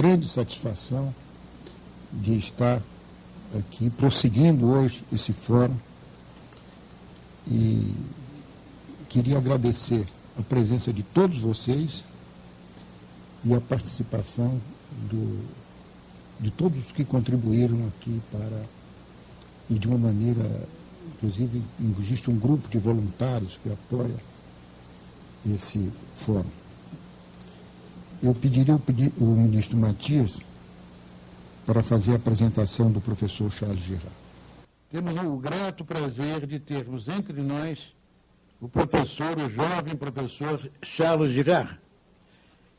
grande satisfação de estar aqui prosseguindo hoje esse fórum e queria agradecer a presença de todos vocês e a participação de todos os que contribuíram aqui e de uma maneira, inclusive, existe um grupo de voluntários que apoia esse fórum. Eu pediria o ministro Matias para fazer a apresentação do professor Charles Girard. Temos o grato prazer de termos entre nós o jovem professor Charles Girard,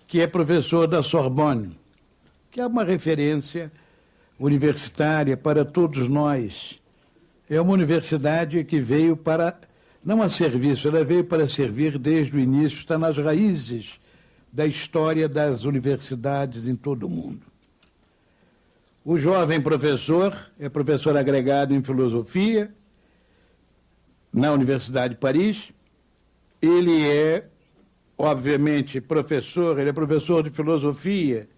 que é professor da Sorbonne, que é uma referência universitária para todos nós. É uma universidade que veio não a serviço, ela veio para servir desde o início, está nas raízes da história das universidades em todo o mundo. O jovem professor é professor agregado em filosofia na Universidade de Paris. Ele é, obviamente, ele é professor de filosofia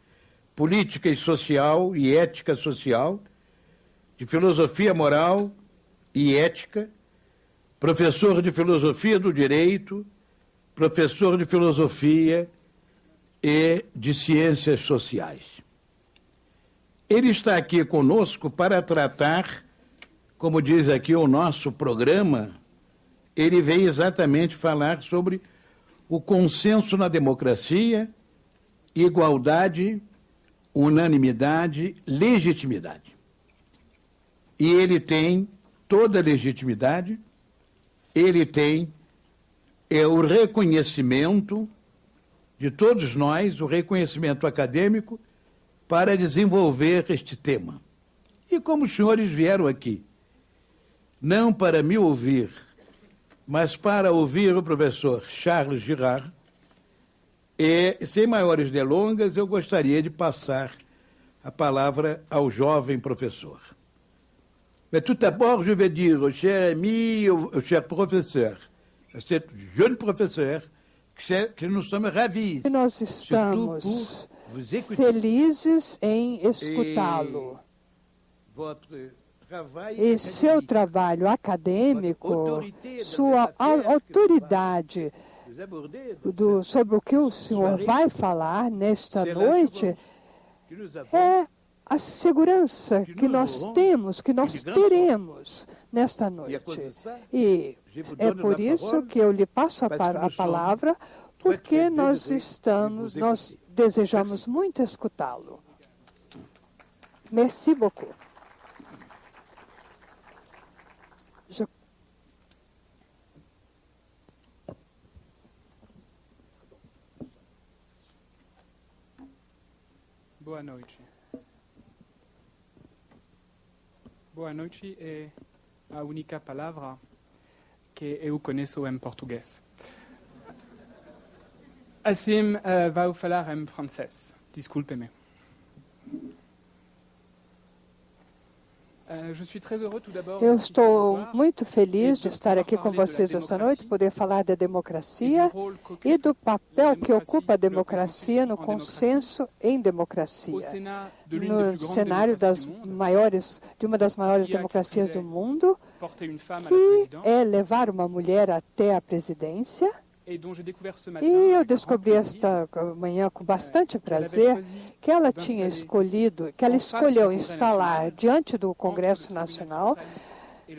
política e social e ética social, de filosofia moral e ética, professor de filosofia do direito, professor de filosofia e de ciências sociais. Ele está aqui conosco para tratar, como diz aqui o nosso programa, ele veio exatamente falar sobre o consenso na democracia, igualdade, unanimidade, legitimidade. E ele tem toda a legitimidade, ele tem o reconhecimento de todos nós, o reconhecimento acadêmico, para desenvolver este tema. E como os senhores vieram aqui, não para me ouvir, mas para ouvir o professor Charles Girard, sem maiores delongas, eu gostaria de passar a palavra ao jovem professor. Mais tout d'abord, je vais dire au cher ami, au cher professeur, à cet jeune professeur, que nous sommes ravis. Nós estamos felizes em escutá-lo. E seu trabalho acadêmico, sua autoridade sobre o que o senhor vai falar nesta noite é a segurança que nós temos, que nós teremos nesta noite. E é por isso que eu lhe passo a palavra, porque nós desejamos muito escutá-lo. Merci beaucoup. Boa noite. Boa noite é a única palavra que eu conheço em português. Assim, vou falar em francês. Desculpe-me. Eu estou muito feliz de estar aqui com vocês esta noite, poder falar da democracia e do papel que ocupa a democracia no consenso em democracia. No cenário de uma das maiores democracias do mundo, que é levar uma mulher até a presidência. E eu descobri esta manhã com bastante prazer que ela escolheu instalar diante do Congresso Nacional,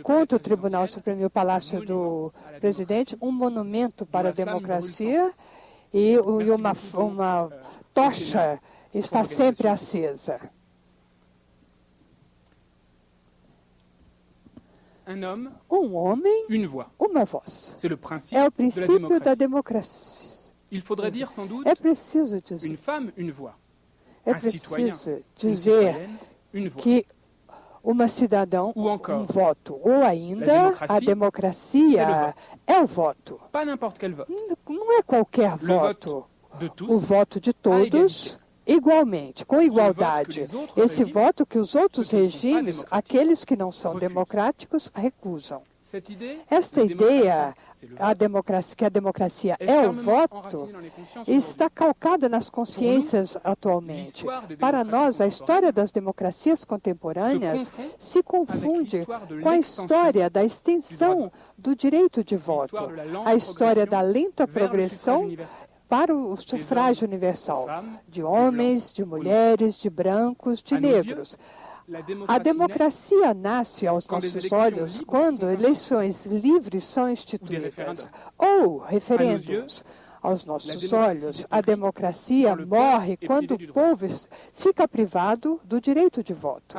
contra o Tribunal Supremo e o Palácio do Presidente, um monumento para a democracia e uma tocha está sempre acesa. Um homem, uma voz. É o princípio da democracia. É preciso dizer que uma cidadã, um voto, ou ainda a democracia é o voto. Não é qualquer voto. O voto de todos igualmente, com igualdade. Esse voto que os outros regimes, aqueles que não são democráticos, recusam. Esta ideia que a democracia é o voto está calcada nas consciências atualmente. Para nós, a história das democracias contemporâneas se confunde com a história da extensão do direito de voto, a história da lenta progressão para o sufrágio universal, de homens, de mulheres, de brancos, de negros. A democracia nasce aos nossos olhos quando eleições livres são instituídas, ou referendos. Aos nossos olhos, a democracia morre quando o povo fica privado do direito de voto.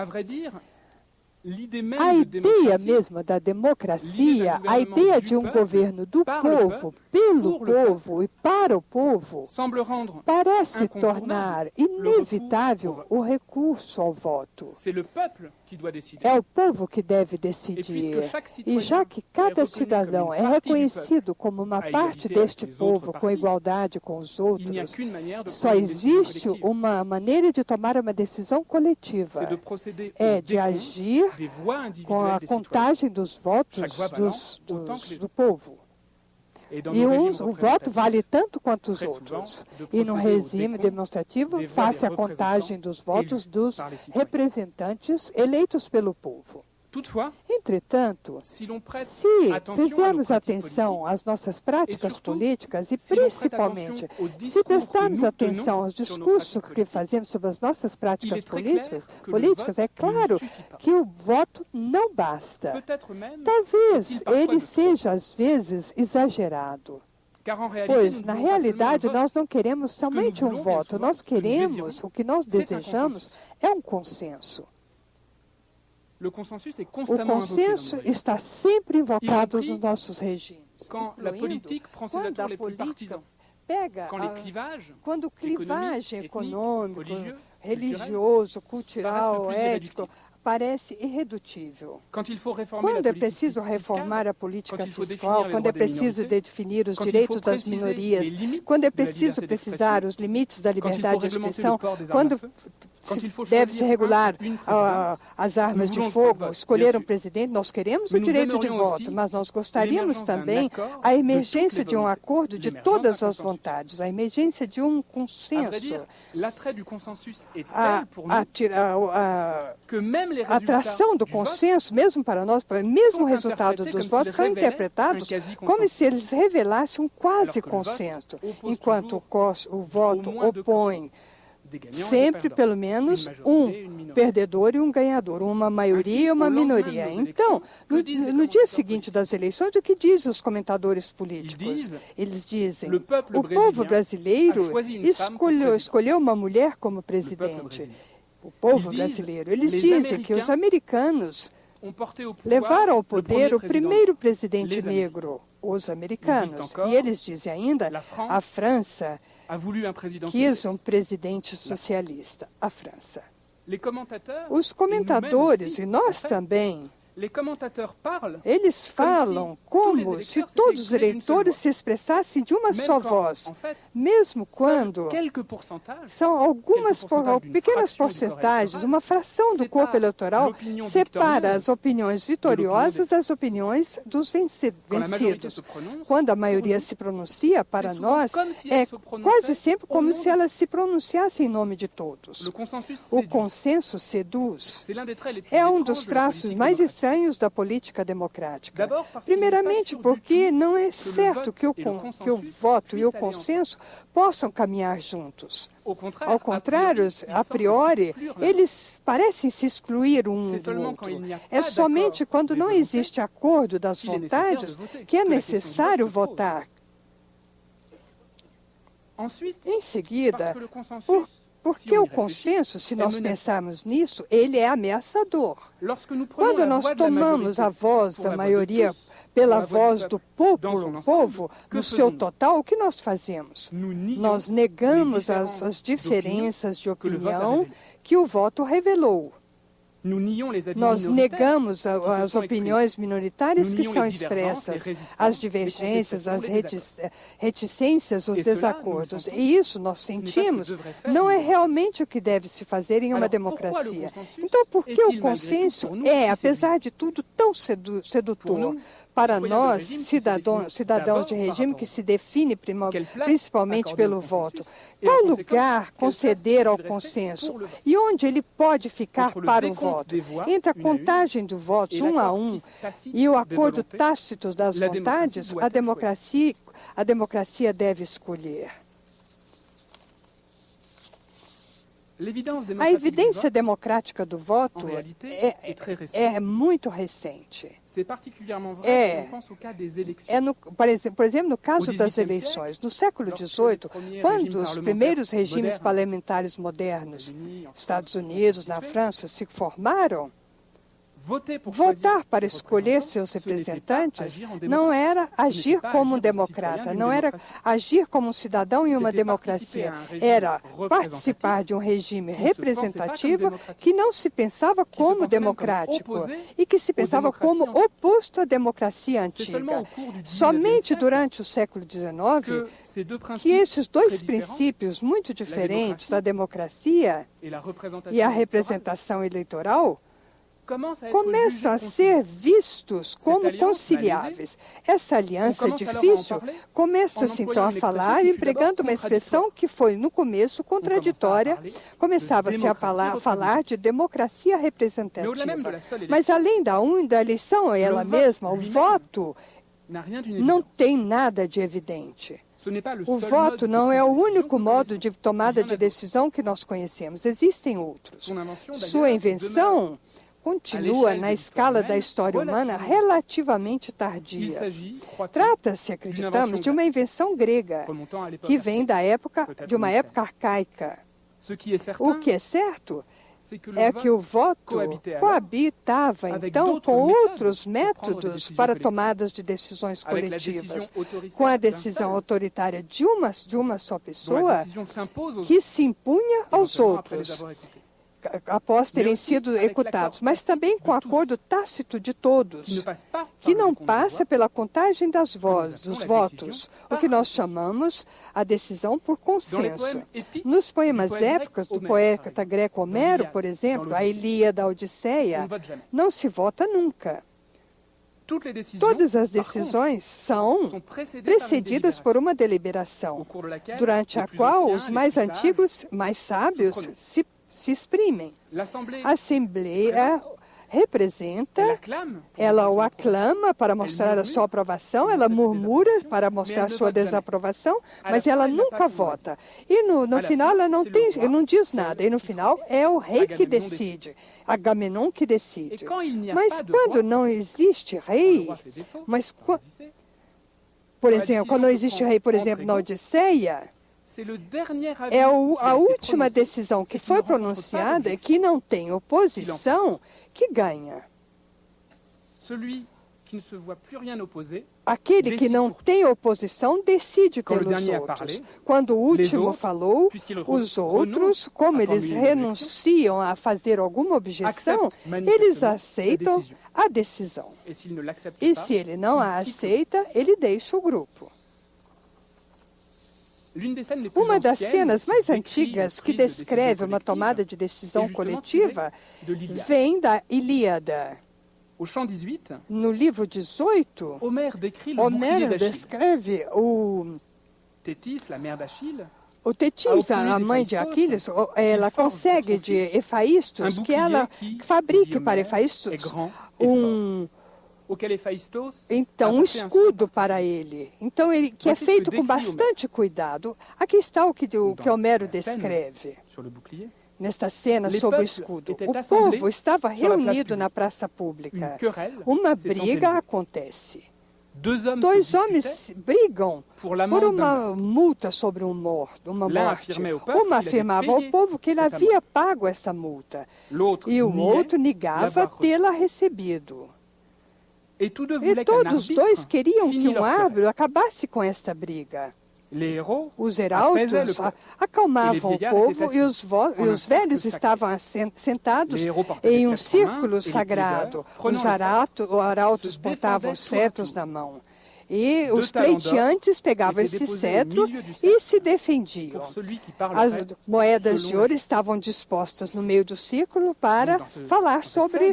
A ideia mesmo da democracia, a ideia de um governo do povo, pelo povo e para o povo, parece tornar inevitável o recurso ao voto. É o povo que deve decidir. E já que cada cidadão é reconhecido como uma parte deste povo com igualdade com os outros, só existe uma maneira de tomar uma decisão coletiva. É de agir com a contagem dos votos do povo. E o voto vale tanto quanto os outros. E no regime demonstrativo, faz-se a contagem dos votos dos representantes eleitos pelo povo. Entretanto, se fizermos atenção às nossas práticas políticas e, principalmente, se prestarmos atenção aos discursos que fazemos sobre as nossas práticas políticas, é claro que o voto não basta. Talvez ele seja, às vezes, exagerado. Pois, na realidade, nós não queremos somente um voto, nós queremos, o que nós desejamos é um consenso. O consenso está sempre invocado nos nossos regimes. Quando a política pega, quando clivagem econômico, religioso, cultural, ético, parece irredutível. Quando é preciso reformar a política fiscal, quando é preciso definir os direitos das minorias, quando é preciso precisar os limites da liberdade de expressão, quando deve-se regular as armas de fogo, escolher um presidente, nós queremos o direito de voto, mas nós gostaríamos também a emergência de um acordo de todas as vontades, a emergência de um consenso. A atração do consenso, mesmo para nós, mesmo o resultado dos votos, são interpretados como se eles revelassem um quase consenso, enquanto o voto opõe sempre pelo menos um perdedor e um ganhador, uma maioria e uma minoria. Então, no dia seguinte das eleições, o que dizem os comentadores políticos? Eles dizem, o povo brasileiro escolheu uma mulher como presidente. O povo brasileiro. Eles dizem que os americanos levaram ao poder o primeiro presidente negro, os americanos. E eles dizem ainda, a França quis um presidente socialista, a França. Os comentadores, e nós também, eles falam como se todos os eleitores se expressassem de uma só voz, mesmo quando são algumas pequenas porcentagens, uma fração do corpo eleitoral separa as opiniões vitoriosas das opiniões dos vencidos. Quando a maioria se pronuncia, para nós, é quase sempre como se ela se pronunciasse em nome de todos. O consenso seduz. É um dos traços mais estranhos da política democrática. Primeiramente, porque não é certo que o voto e o consenso possam caminhar juntos. Ao contrário, a priori, eles parecem se excluir um do outro. É somente quando não existe acordo das vontades que é necessário votar. Em seguida, porque o consenso, se nós pensarmos nisso, ele é ameaçador. Quando nós tomamos a voz da maioria pela voz do povo, no seu total, o que nós fazemos? Nós negamos as diferenças de opinião que o voto revelou. Nós negamos as opiniões minoritárias que são expressas, as divergências, as reticências, os desacordos. E isso nós sentimos, não é realmente o que deve se fazer em uma democracia. Então, por que o consenso é, apesar de tudo, tão sedutor? Para nós, cidadãos de regime que se define principalmente pelo voto, qual lugar conceder ao consenso e onde ele pode ficar para o voto? Entre a contagem de votos 1 a 1 e o acordo tácito das vontades, a democracia deve escolher. A evidência democrática do voto é muito recente. Por exemplo, no caso das eleições, no século XVIII, quando os primeiros regimes parlamentares modernos, Estados Unidos, na França, se formaram, votar para escolher seus representantes não era agir como um democrata, não era agir como um cidadão em uma democracia, era participar de um regime representativo que não se pensava como democrático e que se pensava como oposto à democracia antiga. Somente durante o século XIX que esses dois princípios muito diferentes, a democracia e a representação eleitoral, começam a ser vistos como conciliáveis. Essa aliança difícil começa-se então a falar, empregando uma expressão que foi, no começo, contraditória, começava-se a falar de democracia representativa. Mas, além da eleição ela mesma, o voto não tem nada de evidente. O voto não é o único modo de tomada de decisão que nós conhecemos. Existem outros. Sua invenção continua na escala da história humana relativamente tardia. Trata-se, acreditamos, de uma invenção grega que vem de uma época arcaica. O que é certo é que o voto coabitava, então, com outros métodos para tomadas de decisões coletivas, com a decisão autoritária de uma só pessoa que se impunha aos outros, após terem sido executados, mas também com o acordo tácito de todos, que não passa pela contagem dos votos, o que nós chamamos a decisão por consenso. Nos poemas épicos do poeta greco Homero, por exemplo, a Ilíada, a Odisseia, não se vota nunca. Todas as decisões são precedidas por uma deliberação, durante a qual os mais antigos, mais sábios, se exprimem. A Assembleia representa, ela o aclama para mostrar a sua aprovação, ela murmura para mostrar a sua desaprovação, mas ela nunca vota. E no final ela não diz nada, e no final é o rei que decide, Agamenon que decide. Mas quando não existe rei, quando não existe rei, por exemplo, na Odisseia, é a última decisão que foi pronunciada e que não tem oposição que ganha. Aquele que não tem oposição decide pelos outros. Quando o último falou, os outros, como eles renunciam a fazer alguma objeção, eles aceitam a decisão. E se ele não a aceita, ele deixa o grupo. Uma das cenas mais antigas que descreve uma tomada de decisão coletiva vem da Ilíada. No livro 18, Homero descreve o Tétis, a mãe de Aquiles, ela consegue de Hefaístos que ela fabrique para Hefaístos um escudo para ele. Então, que é feito com bastante cuidado. Aqui está o que Homero descreve nesta cena sob o escudo. O povo estava reunido na praça pública. Uma briga acontece. Dois homens brigam por uma multa sobre uma morte. Uma afirmava ao povo que ele havia pago essa multa e o outro negava tê-la recebido. E todos os dois queriam que um árbitro acabasse com esta briga. Os heraldos acalmavam o povo e os velhos estavam sentados em um círculo sagrado. Os arautos portavam cetros na mão. E os pleiteantes pegavam esse cetro e se defendiam. As moedas de ouro estavam dispostas no meio do círculo para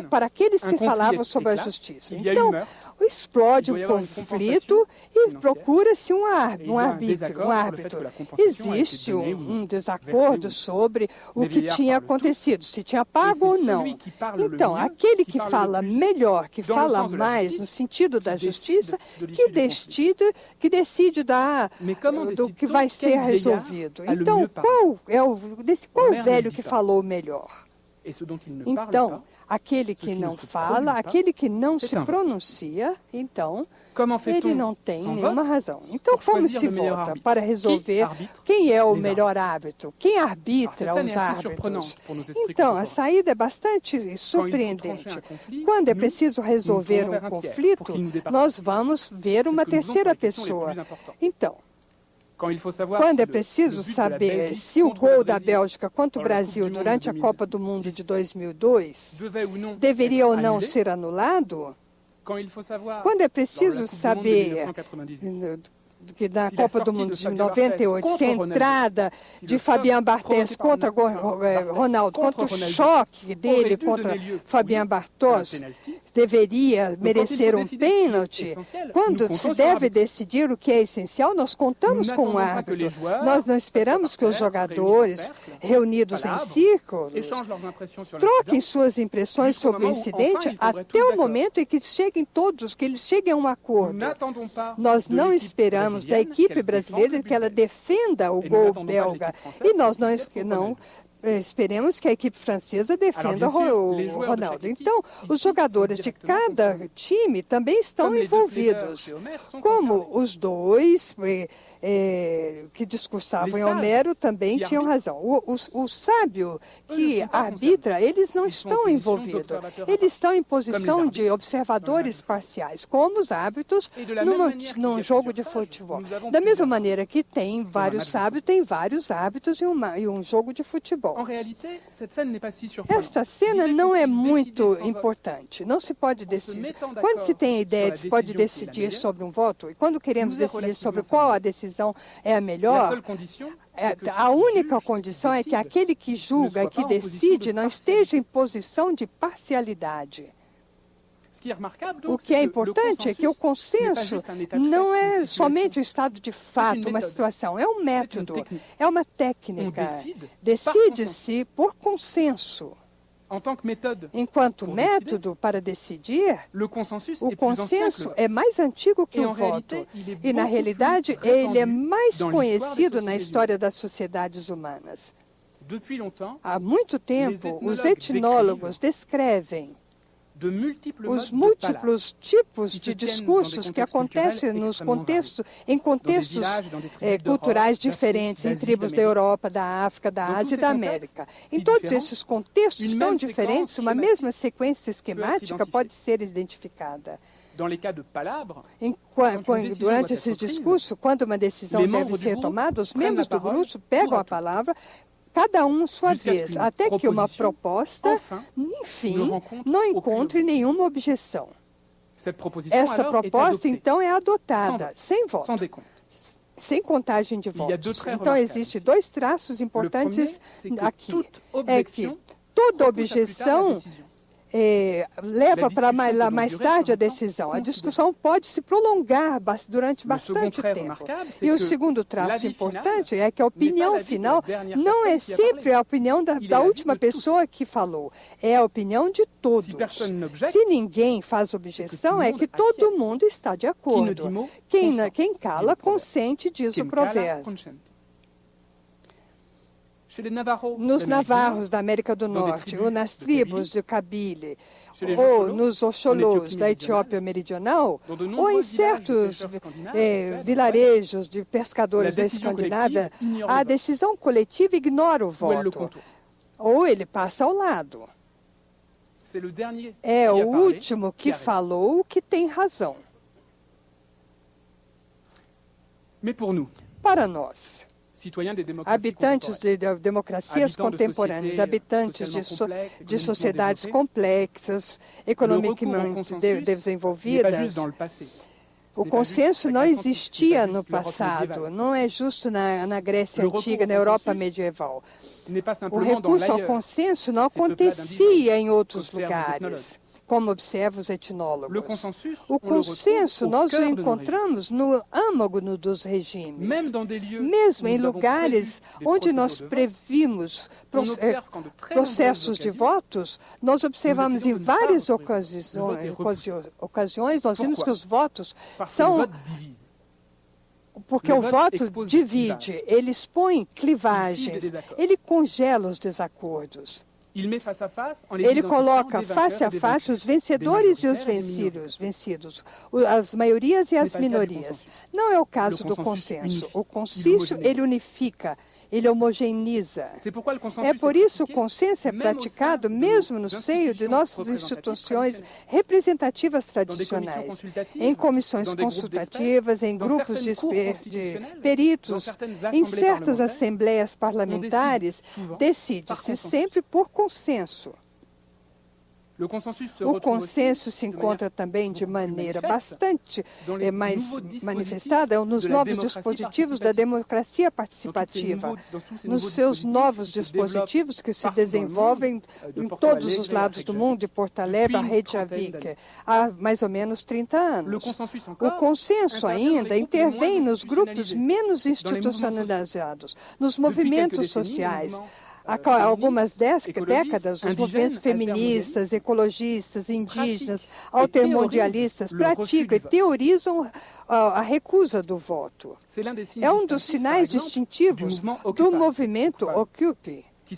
para aqueles que falavam sobre a justiça. Então, explode um conflito e procura-se um árbitro. Existe um desacordo sobre o que tinha acontecido, se tinha pago ou não. Então, aquele que fala melhor, que fala mais no sentido da justiça, que decide do que vai ser resolvido. Então, qual o velho que falou melhor? Então, aquele que não fala, aquele que não se pronuncia, então, ele não tem nenhuma razão. Então, como se vota para resolver quem é o melhor árbitro? Quem arbitra os árbitros? Então, a saída é bastante surpreendente. Quando é preciso resolver um conflito, nós vamos ver uma terceira pessoa. Então, quando é preciso saber se o gol da Bélgica contra o Brasil durante a Copa do Mundo de 2002 deveria ou não ser anulado, quando é preciso saber que na Copa do Mundo de 98, se a entrada de Fabien Barthez contra Ronaldo, contra o choque dele contra Fabien Barthez, deveria merecer um pênalti, quando se deve decidir o que é essencial, nós contamos com o árbitro. Nós não esperamos que os jogadores, reunidos em círculos, troquem suas impressões sobre o incidente até o momento em que eles cheguem a um acordo. Nós não esperamos da equipe brasileira que ela defenda o gol belga. E nós não esperemos que a equipe francesa defenda o Ronaldo. Então, os jogadores de cada time também estão envolvidos. Como os dois que discursavam em Homero também tinham razão. O sábio que arbitra, eles não estão envolvidos. Eles estão em posição de observadores parciais, como os árbitros num jogo de futebol. Da mesma maneira que tem vários sábios, tem vários árbitros e um jogo de futebol. Esta cena não é muito importante. Não se pode decidir. Quando se tem a ideia de se pode decidir sobre um voto, e quando queremos decidir sobre qual a decisão é a melhor, a única condição é que aquele que julga, que decide, não esteja em posição de parcialidade. O que é importante é que o consenso não é somente um estado de fato, uma situação, é um método, é uma técnica. Decide-se por consenso. Enquanto método para decidir, o consenso é mais antigo que o voto. E, na realidade, ele é mais conhecido na história das sociedades humanas. Há muito tempo, os etnólogos descrevem os múltiplos tipos de discursos que acontecem em contextos culturais diferentes, em tribos da Europa, da África, da Ásia e da América. Em todos esses contextos tão diferentes, uma mesma sequência esquemática pode ser identificada. Durante esses discursos, quando uma decisão deve ser tomada, os membros do grupo pegam a palavra, cada um sua vez, até que uma proposta, enfim, não encontre nenhuma objeção. Essa proposta, então, é adotada, sem voto, sem contagem de votos. Então, existem dois traços importantes aqui. É que toda objeção leva para mais tarde a decisão. A discussão pode se prolongar durante bastante tempo. E o segundo traço importante é que a opinião final não é sempre a opinião da última pessoa que falou, é a opinião de todos. Se ninguém faz objeção, é que todo mundo está de acordo. Quem cala, consente, diz o provérbio. Nos navarros da América do Norte, ou nas tribos de Kabyle, ou nos Oxolós da Etiópia Meridional, ou em certos vilarejos de pescadores da Escandinávia, a decisão coletiva ignora o voto, ou ele passa ao lado. É o último que falou que tem razão. para nós, citoyens des démocraties habitantes contemporaines, de democracias contemporâneas, habitantes de sociedades complexas, economicamente desenvolvidas. O consenso não existia no passado, não é justo na Grécia Antiga, na Europa medieval. O recurso ao consenso não acontecia em outros lugares, como observam os etnólogos. O consenso nós o encontramos no âmago dos regimes, mesmo em lugares onde nós previmos processos de votos, nós observamos em várias ocasiões, nós vimos que os votos são... Porque o voto divide, ele expõe clivagens, ele congela os desacordos. Ele coloca face a face os vencedores e os vencidos, as maiorias e as minorias. Não é o caso do consenso. O consenso, ele unifica, ele homogeneiza. É por isso que o consenso é praticado mesmo no seio de nossas instituições representativas tradicionais, em comissões consultativas, em grupos de peritos, em certas assembleias parlamentares, decide-se sempre por consenso. O consenso se encontra também de maneira bastante mais manifestada nos novos dispositivos da democracia participativa, nos seus novos dispositivos que se desenvolvem em todos os lados do mundo, de Porto Alegre a Reykjavik, há mais ou menos 30 anos. O consenso ainda intervém nos grupos menos institucionalizados, nos movimentos sociais. Há algumas décadas, os movimentos feministas, ecologistas, indígenas, altermundialistas praticam e teorizam a recusa do voto. É um dos sinais distintivos do movimento Occupy, que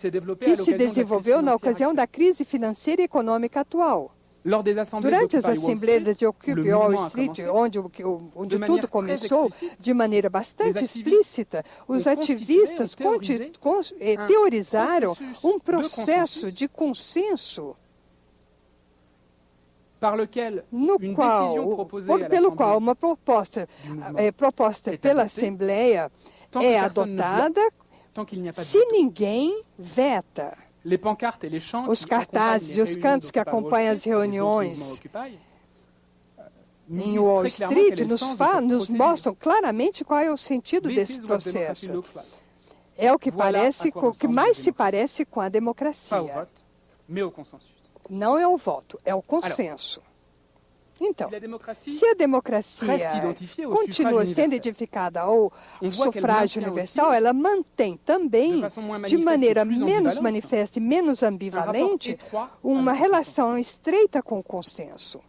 se desenvolveu na ocasião da crise financeira e econômica atual. Durante as assembleias de Occupy Wall Street, onde tudo começou de maneira bastante explícita, os ativistas teorizaram um processo de consenso pelo qual uma proposta pela Assembleia é adotada se ninguém veta. Os cartazes e os cantos que acompanham as reuniões em Wall Street nos mostram claramente qual é o sentido desse processo. É o que mais se parece com a democracia. Não é o voto, é o consenso. Então, se a democracia continua sendo edificada ao sufrágio universal, ela mantém também, de maneira menos manifesta e menos ambivalente, uma relação estreita com o consenso.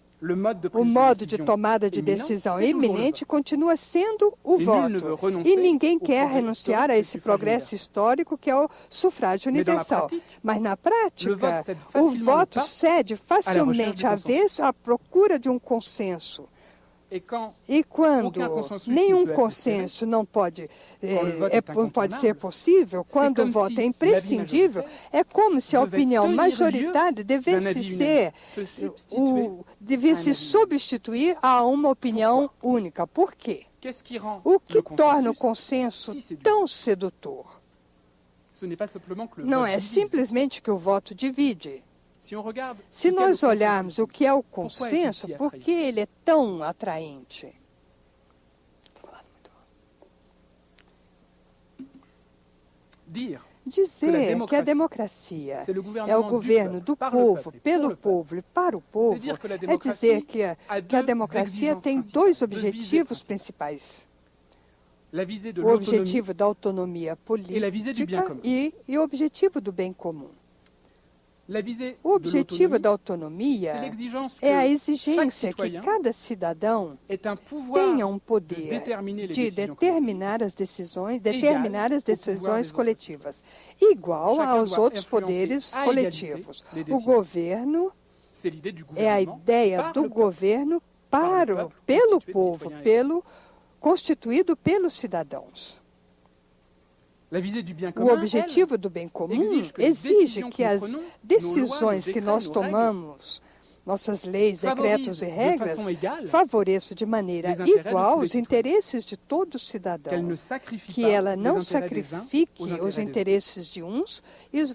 O modo de tomada de decisão iminente continua sendo o voto. E ninguém quer renunciar a esse progresso histórico que é o sufrágio universal. Mas, na prática, o voto cede facilmente à procura de um consenso. E quando nenhum consenso não pode ser possível, quando o voto é imprescindível, é como se a opinião majoritária devesse substituir a uma opinião única. Por quê? O que torna o consenso tão sedutor? Não é simplesmente que o voto divide. Se nós olharmos o que é o consenso, por que ele é tão atraente? Dizer que a democracia é o governo do povo, pelo povo e para o povo, é dizer que a democracia tem dois objetivos principais. O objetivo da autonomia política e o objetivo do bem comum. O objetivo da autonomia é a exigência que cada cidadão tenha um poder de determinar as decisões coletivas, igual aos outros poderes coletivos. O governo é a ideia do governo pelo povo, constituído pelos cidadãos. O objetivo do bem comum exige que as decisões que nós tomamos nossas leis, decretos e regras, égale, favoreçam de maneira igual os interesses de todo cidadão, que ela não sacrifique os interesses de uns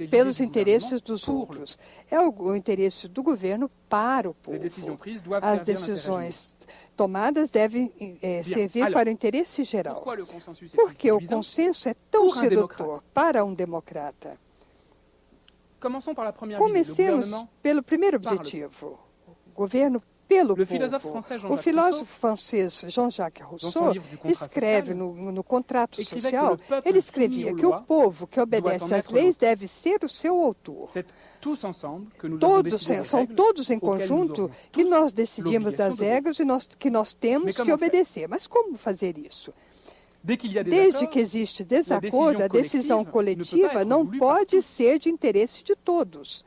pelos interesses dos outros. É o interesse do governo para o povo. As decisões tomadas devem servir para o interesse geral. Por que o consenso é tão sedutor para um democrata? Comecemos pelo primeiro objetivo. Governo pelo povo. O filósofo francês Jean-Jacques Rousseau escreve no Contrato Social, ele escrevia que o povo que obedece às leis deve ser o seu autor. São todos em conjunto que nós decidimos das regras e que nós temos que obedecer. Mas como fazer isso? Desde que existe desacordo, a decisão coletiva não pode ser de interesse de todos.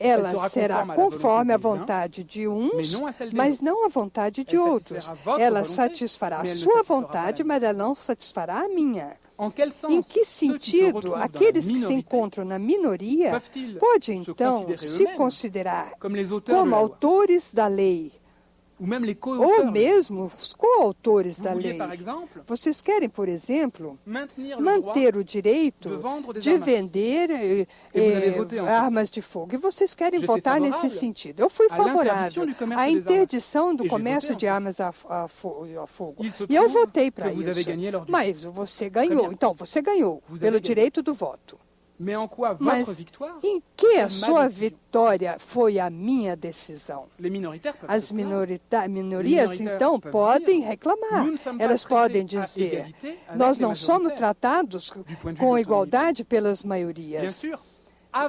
Ela será conforme a vontade de uns, mas não a vontade de outros. Ela satisfará a sua vontade, mas ela não satisfará a minha. Em que sentido aqueles que se encontram na minoria podem, então, se considerar como autores da lei? Ou mesmo os coautores da lei. Vocês querem, por exemplo, manter o direito de vender armas de fogo. E vocês querem votar nesse sentido. Eu fui favorável à interdição do comércio de armas a fogo. E eu votei para isso. Mas você ganhou. Então, você ganhou pelo direito do voto. Mas em que a sua vitória foi a minha decisão? As minorias, então, podem reclamar. Elas podem dizer, nós não somos tratados com igualdade pelas maiorias.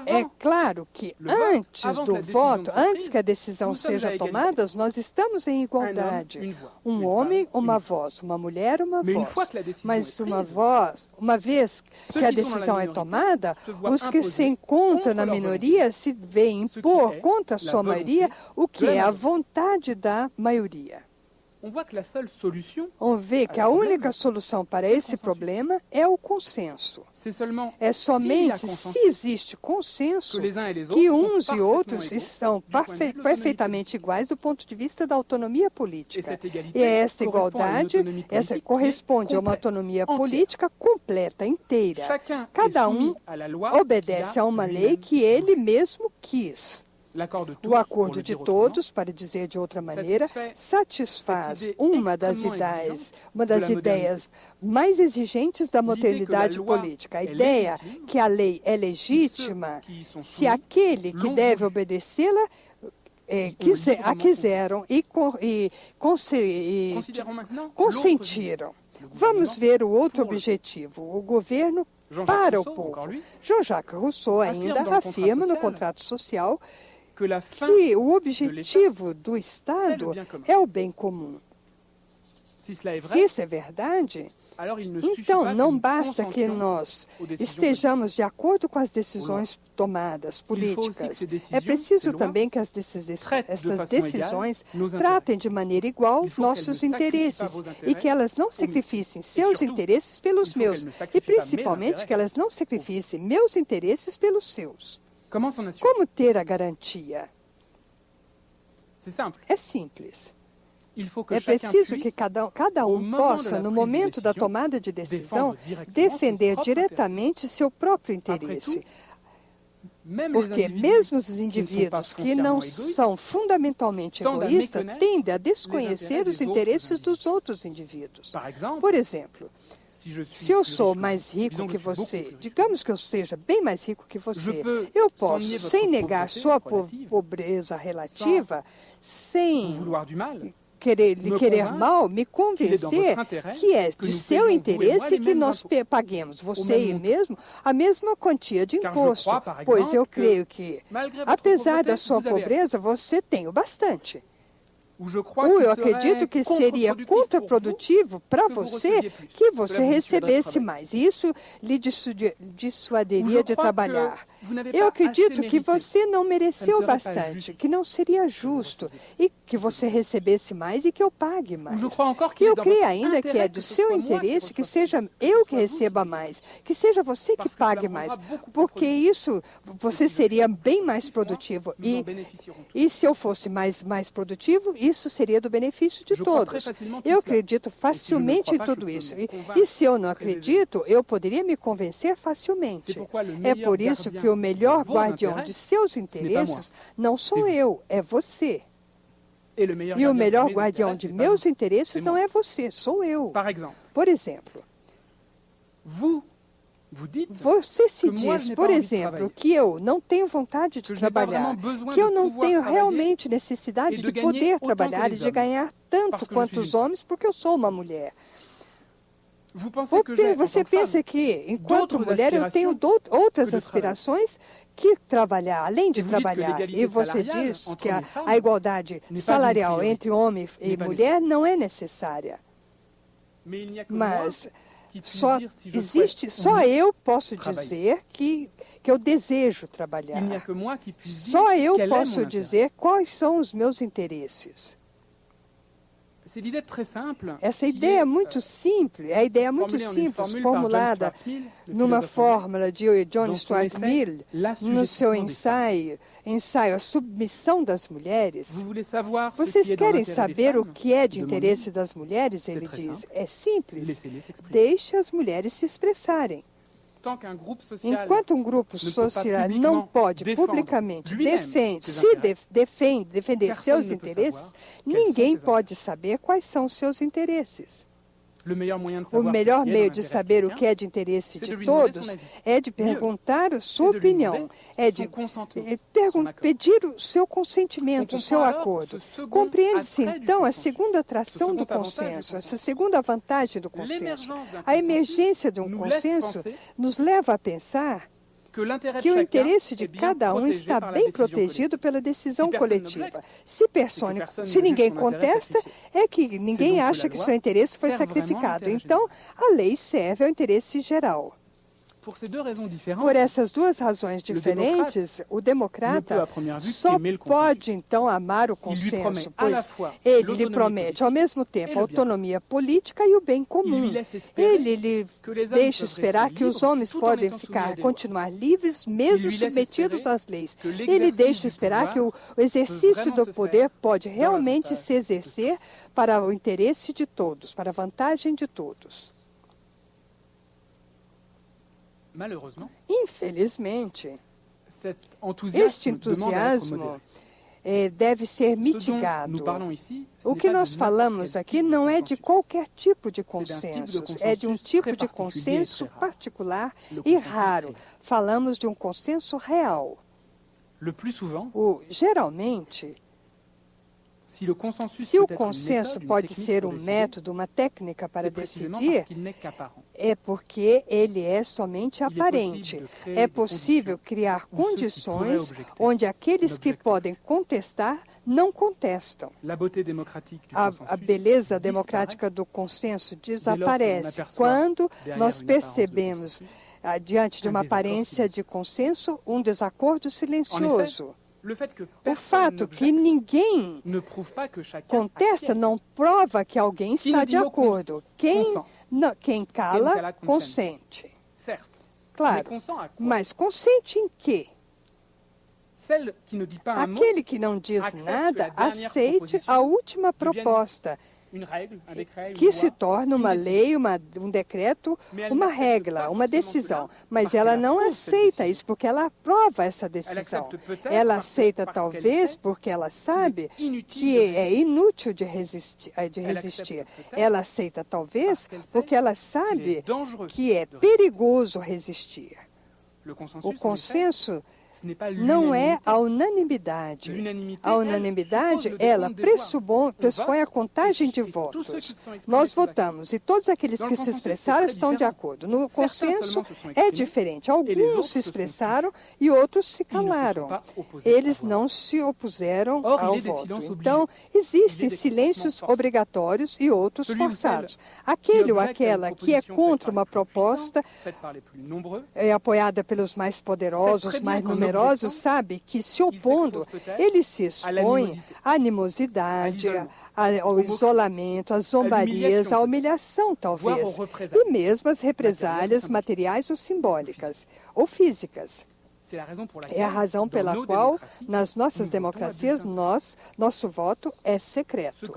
É claro que antes do voto, antes que a decisão seja tomada, nós estamos em igualdade. Um homem, uma voz. Uma mulher, uma voz. Mas uma vez que a decisão é tomada, os que se encontram na minoria se veem impor contra a sua maioria o que é a vontade da maioria. On vê que a única solução para esse problema é o consenso. É somente se existe consenso que uns e outros são perfeitamente iguais do ponto de vista da autonomia política. E esta igualdade corresponde a uma autonomia política completa, inteira. Cada um obedece a uma lei que ele mesmo quis. O acordo de todos, para dizer de outra maneira, satisfaz uma das ideias mais exigentes da modernidade política. A ideia que a lei é legítima se aquele que deve obedecê-la a quiseram e consentiram. Vamos ver o outro objetivo, o governo para o povo. Jean-Jacques Rousseau ainda afirma no contrato social que o objetivo do Estado é o bem comum. Se isso é verdade, então não basta que nós estejamos de acordo com as decisões tomadas políticas. É preciso também que essas decisões tratem de maneira igual nossos interesses e que elas não sacrifiquem seus interesses pelos meus e principalmente que elas não sacrifiquem meus interesses pelos seus. Como ter a garantia? É simples. É preciso que cada um possa, no momento da tomada de decisão, defender diretamente seu próprio interesse. Porque mesmo os indivíduos que não são fundamentalmente egoístas tendem a desconhecer os interesses dos outros indivíduos. Por exemplo, se eu sou mais rico que você, digamos que eu seja bem mais rico que você, eu posso, sem negar sua pobreza relativa, sem lhe querer mal, me convencer que é de seu interesse que nós paguemos, você e mesmo, a mesma quantia de imposto, pois eu creio que, apesar da sua pobreza, você tem o bastante. Ou eu acredito que seria contraprodutivo para você que você recebesse mais. Isso lhe dissuadiria de trabalhar. Eu acredito que você não mereceu bastante, que não seria justo e que você recebesse mais e que eu pague mais. Eu creio ainda que é do seu interesse que seja eu que receba mais, que seja você que pague mais, porque isso você seria bem mais produtivo. E se eu fosse mais produtivo, isso seria do benefício de todos. Eu acredito facilmente em tudo isso. E se eu não acredito, eu poderia me convencer facilmente. É por isso que o melhor guardião de seus interesses não sou eu, é você. E o melhor guardião de meus interesses não é você, sou eu. Por exemplo, você se diz, por exemplo, que eu não tenho vontade de trabalhar, que eu não tenho realmente necessidade de poder trabalhar e de ganhar tanto quanto os homens porque eu sou uma mulher. Você pensa que, enquanto mulher, eu tenho outras aspirações que trabalhar, além de trabalhar. E você diz que a igualdade salarial entre homem e mulher não é necessária. Mas só eu posso dizer que eu desejo trabalhar. Só eu posso dizer quais são os meus interesses. Essa ideia é muito simples, formulada numa fórmula de John Stuart Mill, no seu ensaio A Submissão das Mulheres. Vocês querem saber o que é de interesse das mulheres? Ele diz, é simples, deixe as mulheres se expressarem. Enquanto um grupo social não pode publicamente defender seus interesses, ninguém pode saber quais são seus interesses. O melhor meio de saber o que é de interesse de todos é de perguntar a sua opinião, é de pedir o seu consentimento, o seu acordo. Compreende-se, então, a segunda atração do consenso, essa segunda vantagem do consenso. A emergência de um consenso nos leva a pensar que o interesse de cada um está bem protegido pela decisão coletiva. Se ninguém contesta, é que ninguém acha que seu interesse foi sacrificado. Então, a lei serve ao interesse geral. Por essas duas razões diferentes, o democrata só pode, então, amar o consenso, pois ele lhe promete, ao mesmo tempo, a autonomia política e o bem comum. Ele lhe deixa esperar que os homens podem continuar livres, mesmo submetidos às leis. Ele deixa esperar que o exercício do poder pode realmente se exercer para o interesse de todos, para a vantagem de todos. Infelizmente, este entusiasmo deve ser mitigado. O que nós falamos aqui não é de qualquer tipo de consenso, é de um tipo de consenso particular e raro. Falamos de um consenso real. Geralmente, se o consenso pode ser um método, uma técnica para decidir, é porque ele é somente aparente. É possível criar condições onde aqueles que podem contestar não contestam. A beleza democrática do consenso desaparece quando nós percebemos, diante de uma aparência de consenso, um desacordo silencioso. O fato que ninguém contesta não prova que alguém está de acordo. Quem cala, consente. Claro, mas consente em quê? Aquele que não diz nada, aceite a última proposta, que se torna uma lei, um decreto, uma regra, uma decisão. Mas ela não aceita isso porque ela aprova essa decisão. Ela aceita talvez porque ela sabe que é inútil de resistir. Ela aceita talvez porque ela sabe que é perigoso resistir. O consenso não é a unanimidade. A unanimidade, ela pressupõe a contagem de votos. Nós votamos e todos aqueles que se expressaram estão de acordo. No consenso é diferente. Alguns se expressaram e outros se calaram. Eles não se opuseram ao voto. Então, existem silêncios obrigatórios e outros forçados. Aquele ou aquela que é contra uma proposta é apoiada pelos mais poderosos, mais numerosos, numerosos sabe que, se opondo, ele se expõe à animosidade, ao isolamento, às zombarias, à humilhação, talvez, e mesmo às represálias materiais ou simbólicas, ou físicas. É a razão pela qual, nas nossas democracias, nosso voto é secreto.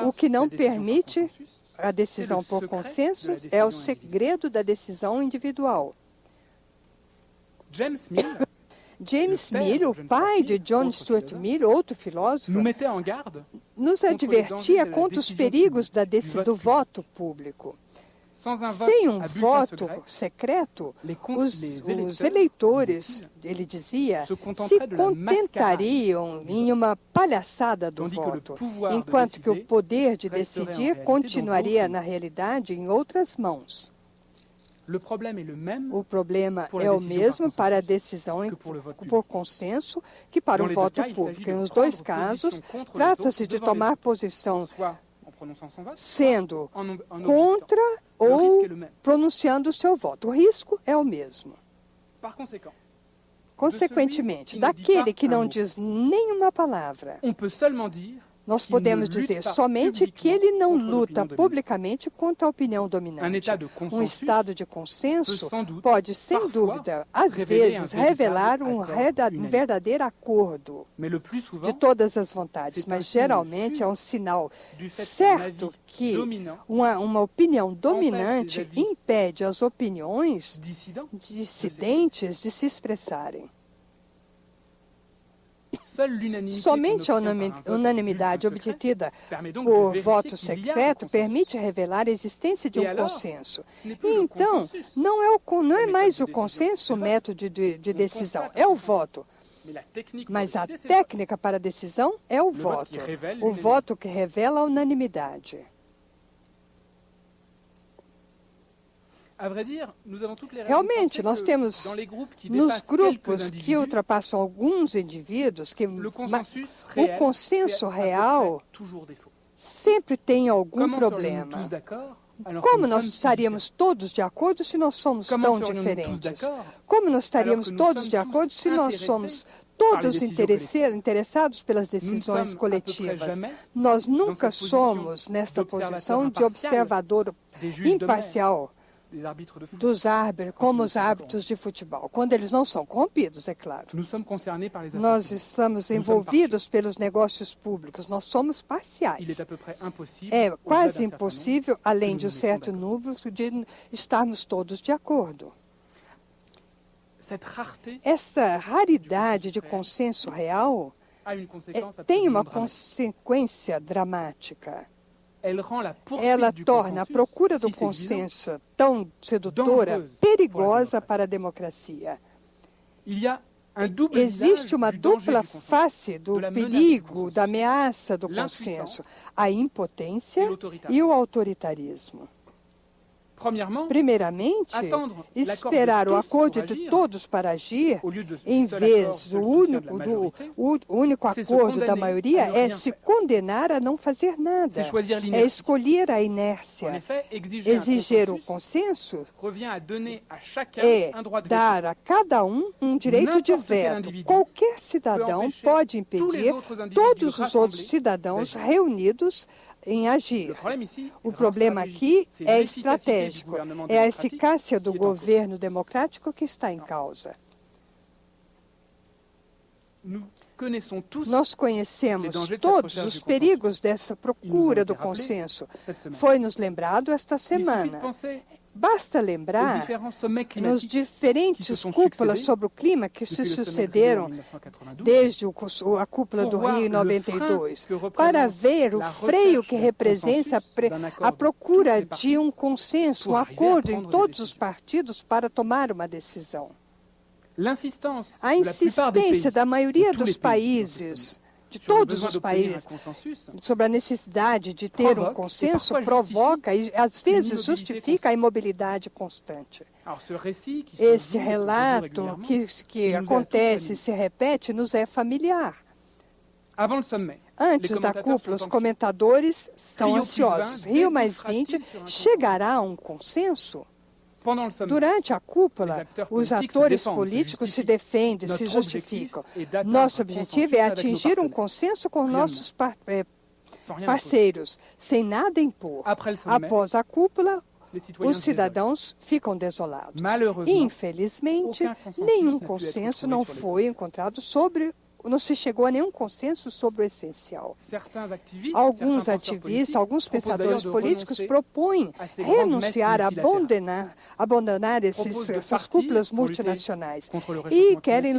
O que não permite a decisão por consenso é o segredo da decisão individual. James Mill, o pai de John Stuart Mill, outro filósofo, nos advertia contra os perigos do voto público. Sem um voto secreto, os eleitores, ele dizia, se contentariam em uma palhaçada do voto, enquanto que o poder de decidir continuaria, na realidade, em outras mãos. O problema é o mesmo para a decisão por consenso que para o voto público. Nos dois casos, trata-se de tomar posição sendo contra ou pronunciando o seu voto. O risco é o mesmo. Consequentemente, daquele que não diz nenhuma palavra, nós podemos dizer somente que ele não luta publicamente contra a opinião dominante. Um estado de consenso pode, sem dúvida, às vezes, revelar um verdadeiro acordo de todas as vontades, mas geralmente é um sinal certo que uma opinião dominante impede as opiniões dissidentes de se expressarem. Somente a unanimidade obtida por voto secreto permite revelar a existência de um consenso. E então, não é mais o consenso o método de decisão, é o voto. Mas a técnica para a decisão é o voto. O voto que revela a unanimidade. Realmente, nós temos nos grupos que ultrapassam alguns indivíduos que o consenso real sempre tem algum problema. Como nós estaríamos todos de acordo se nós somos tão diferentes? Como nós estaríamos todos de acordo se nós somos todos interessados pelas decisões coletivas? Nós nunca somos nessa posição de observador imparcial dos árbitros, como os árbitros de futebol, quando eles não são corrompidos, é claro. Nós estamos envolvidos pelos negócios públicos, nós somos parciais. É quase impossível, além de um certo número, de estarmos todos de acordo. Essa raridade de consenso real tem uma consequência dramática. Ela torna a procura do consenso tão sedutora perigosa para a democracia. Existe uma dupla face do perigo, da ameaça do consenso: a impotência e o autoritarismo. Primeiramente, esperar o acordo de todos para agir, em vez do único acordo da maioria, é se condenar a não fazer nada, é escolher a inércia. Exigir o consenso é dar a cada um direito de veto. Qualquer cidadão pode impedir todos os outros cidadãos reunidos em agir. O problema aqui é estratégico, é a eficácia do governo democrático que está em causa. Nós conhecemos todos os perigos dessa procura do consenso. Foi-nos lembrado esta semana. Basta lembrar nos diferentes cúpulas sobre o clima que se sucederam desde a cúpula do Rio em 92, para ver o freio que representa a procura de um consenso, um acordo em todos os partidos para tomar uma decisão. A insistência da maioria dos países, de todos os países, sobre a necessidade de ter um consenso, provoca e, às vezes, justifica a imobilidade constante. Esse relato que acontece e se repete nos é familiar. Antes da cúpula, os comentadores estão ansiosos. Rio+20 chegará a um consenso? Durante a cúpula, os atores políticos se defendem, se justificam. Nosso objetivo é atingir um consenso com nossos parceiros, sem nada impor. Após a cúpula, os cidadãos ficam desolados. Infelizmente, nenhum consenso não foi encontrado não se chegou a nenhum consenso sobre o essencial. Alguns ativistas, alguns pensadores políticos propõem renunciar, abandonar essas cúpulas multinacionais e querem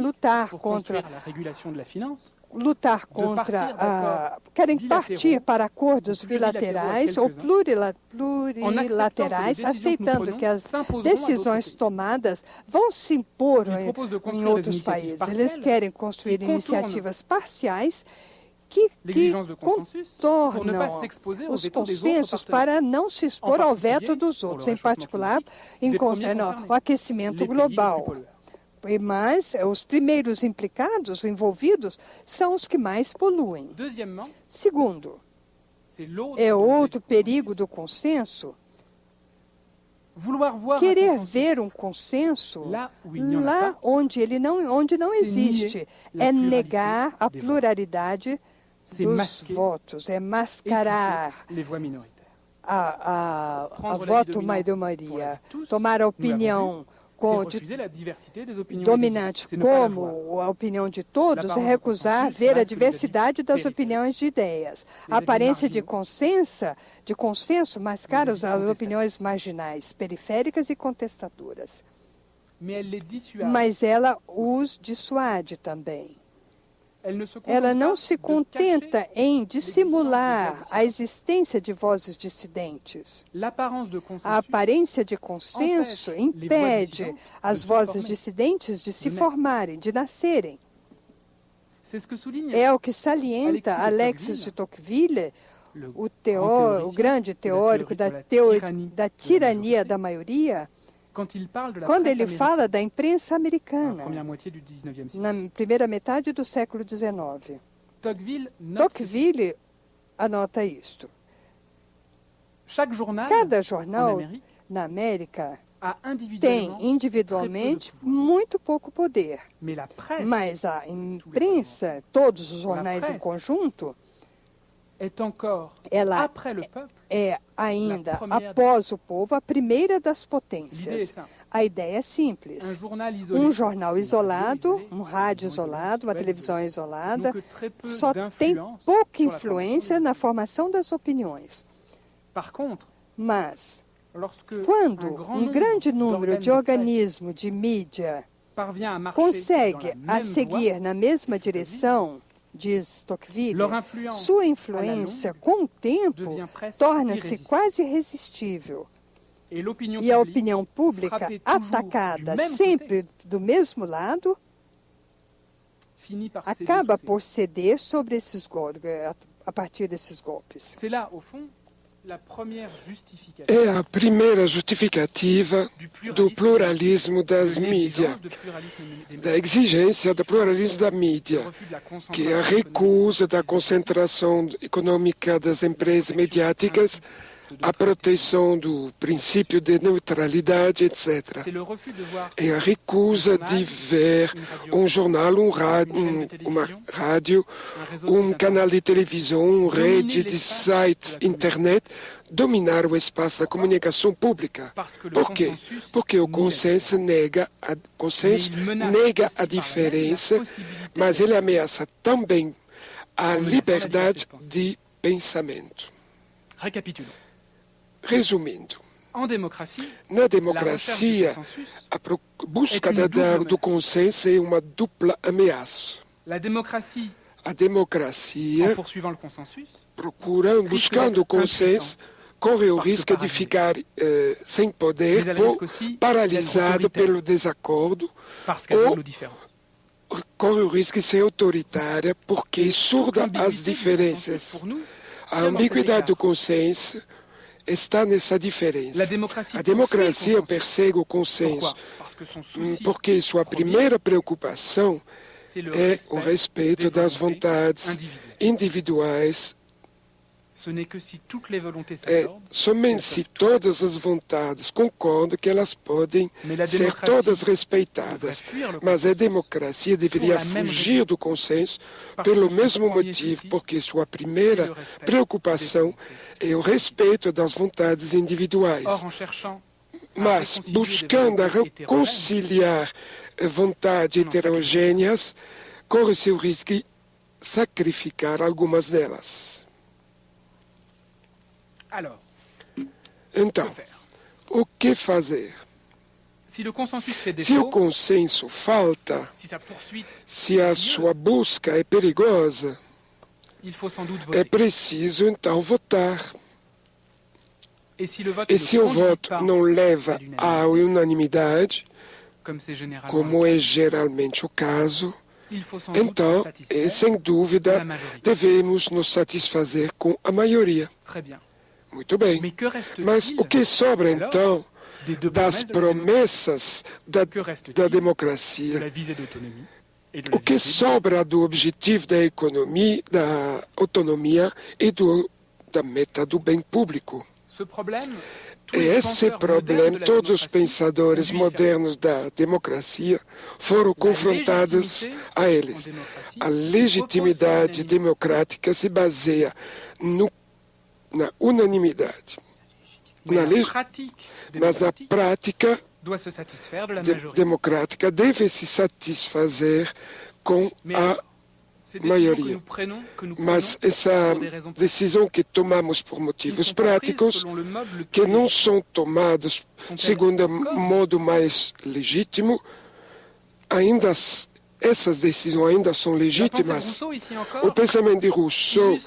querem partir para acordos bilaterais ou plurilaterais, aceitando que as decisões tomadas vão se impor em outros países. Eles querem construir iniciativas parciais que contornam os consensos para não se expor ao veto dos outros, em particular o aquecimento global. Mas os primeiros envolvidos, são os que mais poluem. Segundo, é outro perigo do consenso, querer ver um consenso lá onde não existe. É negar a pluralidade dos votos, é mascarar a voto maioria, tomar a opinião dominante como a opinião de todos, é recusar ver a diversidade das opiniões de ideias. A aparência de consenso mascara as opiniões marginais, periféricas e contestadoras. Mas ela os dissuade também. Ela não se contenta em dissimular a existência de vozes dissidentes. A aparência de consenso impede as vozes dissidentes de se formarem, de nascerem. É o que salienta Alexis de Tocqueville, o grande teórico da tirania da maioria, quando ele fala da imprensa americana, na primeira metade do século XIX. Tocqueville anota isto. Cada jornal na América tem individualmente muito pouco poder, mas a imprensa, todos os jornais em conjunto, ela é ainda, após o povo, a primeira das potências. A ideia é simples. Um jornal isolado, um rádio isolado, uma televisão isolada, só tem pouca influência na formação das opiniões. Mas, quando um grande número de organismos de mídia consegue seguir na mesma direção, diz Tocqueville, sua influência, com o tempo, torna-se quase irresistível. E a opinião pública, atacada sempre do mesmo lado, acaba por ceder sobre a partir desses golpes. É a primeira justificativa do pluralismo das mídias, da exigência do pluralismo da mídia, que é a recusa da concentração econômica das empresas mediáticas, a proteção do princípio de neutralidade, etc. É a recusa de ver um jornal, uma rádio, um canal de televisão, uma rede de sites, internet, dominar o espaço da comunicação pública. Por quê? Porque o consenso nega a diferença, mas ele ameaça também a liberdade de pensamento. Resumindo, na democracia, a busca do consenso é uma dupla ameaça. A democracia, buscando o consenso, corre o risco de ficar sem poder, paralisado pelo desacordo, ou corre o risco de ser autoritária porque é surda às diferenças. A ambiguidade do consenso está nessa diferença. A democracia persegue o consenso porque sua primeira preocupação é o respeito das vontades individuais É somente se todas as vontades concordam que elas podem ser todas respeitadas. Mas a democracia deveria fugir do consenso pelo mesmo motivo, porque sua primeira preocupação é o respeito das vontades individuais. Mas, buscando reconciliar vontades heterogêneas, corre-se o risco de sacrificar algumas delas. Então, o que fazer? Se o consenso falta, se a sua busca é perigosa, é preciso então votar. E se o voto não leva à unanimidade, como é geralmente o caso, então, sem dúvida, devemos nos satisfazer com a maioria. Muito bem. Mas o que sobra, então, das promessas da democracia? O que sobra do objetivo da economia, da autonomia e da meta do bem público? Esse problema, todos os pensadores modernos da democracia foram confrontados a eles. A legitimidade democrática se baseia na unanimidade. Mas a prática democrática deve se satisfazer com a maioria. Mas essa decisão que tomamos por motivos práticos, que não são tomados segundo o modo mais legítimo, ainda essas decisões ainda são legítimas. O pensamento de Rousseau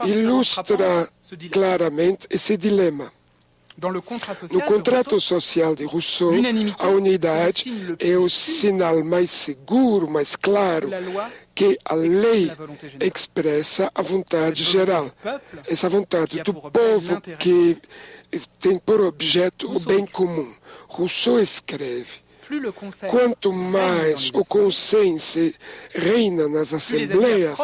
ilustra claramente esse dilema. No contrato social de Rousseau, a unidade é o sinal mais seguro, mais claro, que a lei expressa a vontade geral. Essa vontade do povo que tem por objeto o bem comum. Rousseau escreve: quanto mais o consenso reina nas assembleias,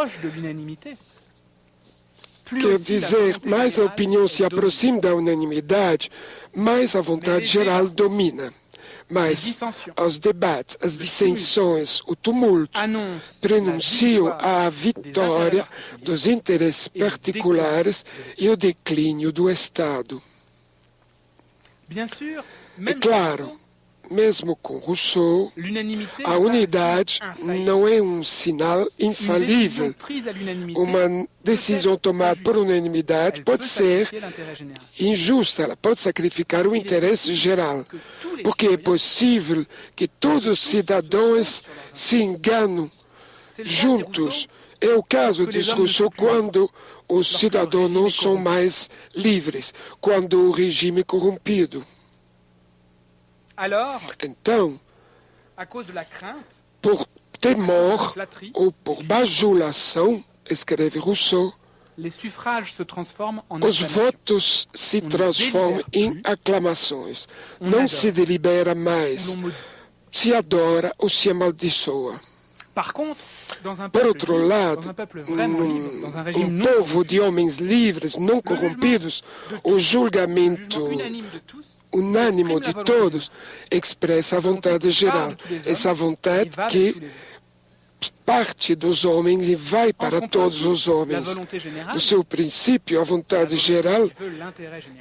quer dizer, mais a opinião se aproxima da unanimidade, mais a vontade geral domina. Mas os debates, as dissensões, o tumulto prenunciam a vitória dos interesses particulares e o declínio do Estado. É claro, mesmo com Rousseau, a unidade não é um sinal infalível. Uma decisão tomada por unanimidade pode ser injusta, ela pode sacrificar o interesse geral, porque é possível que todos os cidadãos se enganam juntos. É o caso, diz Rousseau, quando os cidadãos não são mais livres, quando o regime é corrompido. Então, por temor ou por bajulação, escreve Rousseau, os votos se transformam em aclamações. Não se delibera mais, se adora ou se amaldiçoa. Por outro lado, um povo de homens livres, não corrompidos, o julgamento unânime de todos expressa a vontade geral. Essa vontade que parte dos homens e vai para todos os homens. No seu princípio, a vontade geral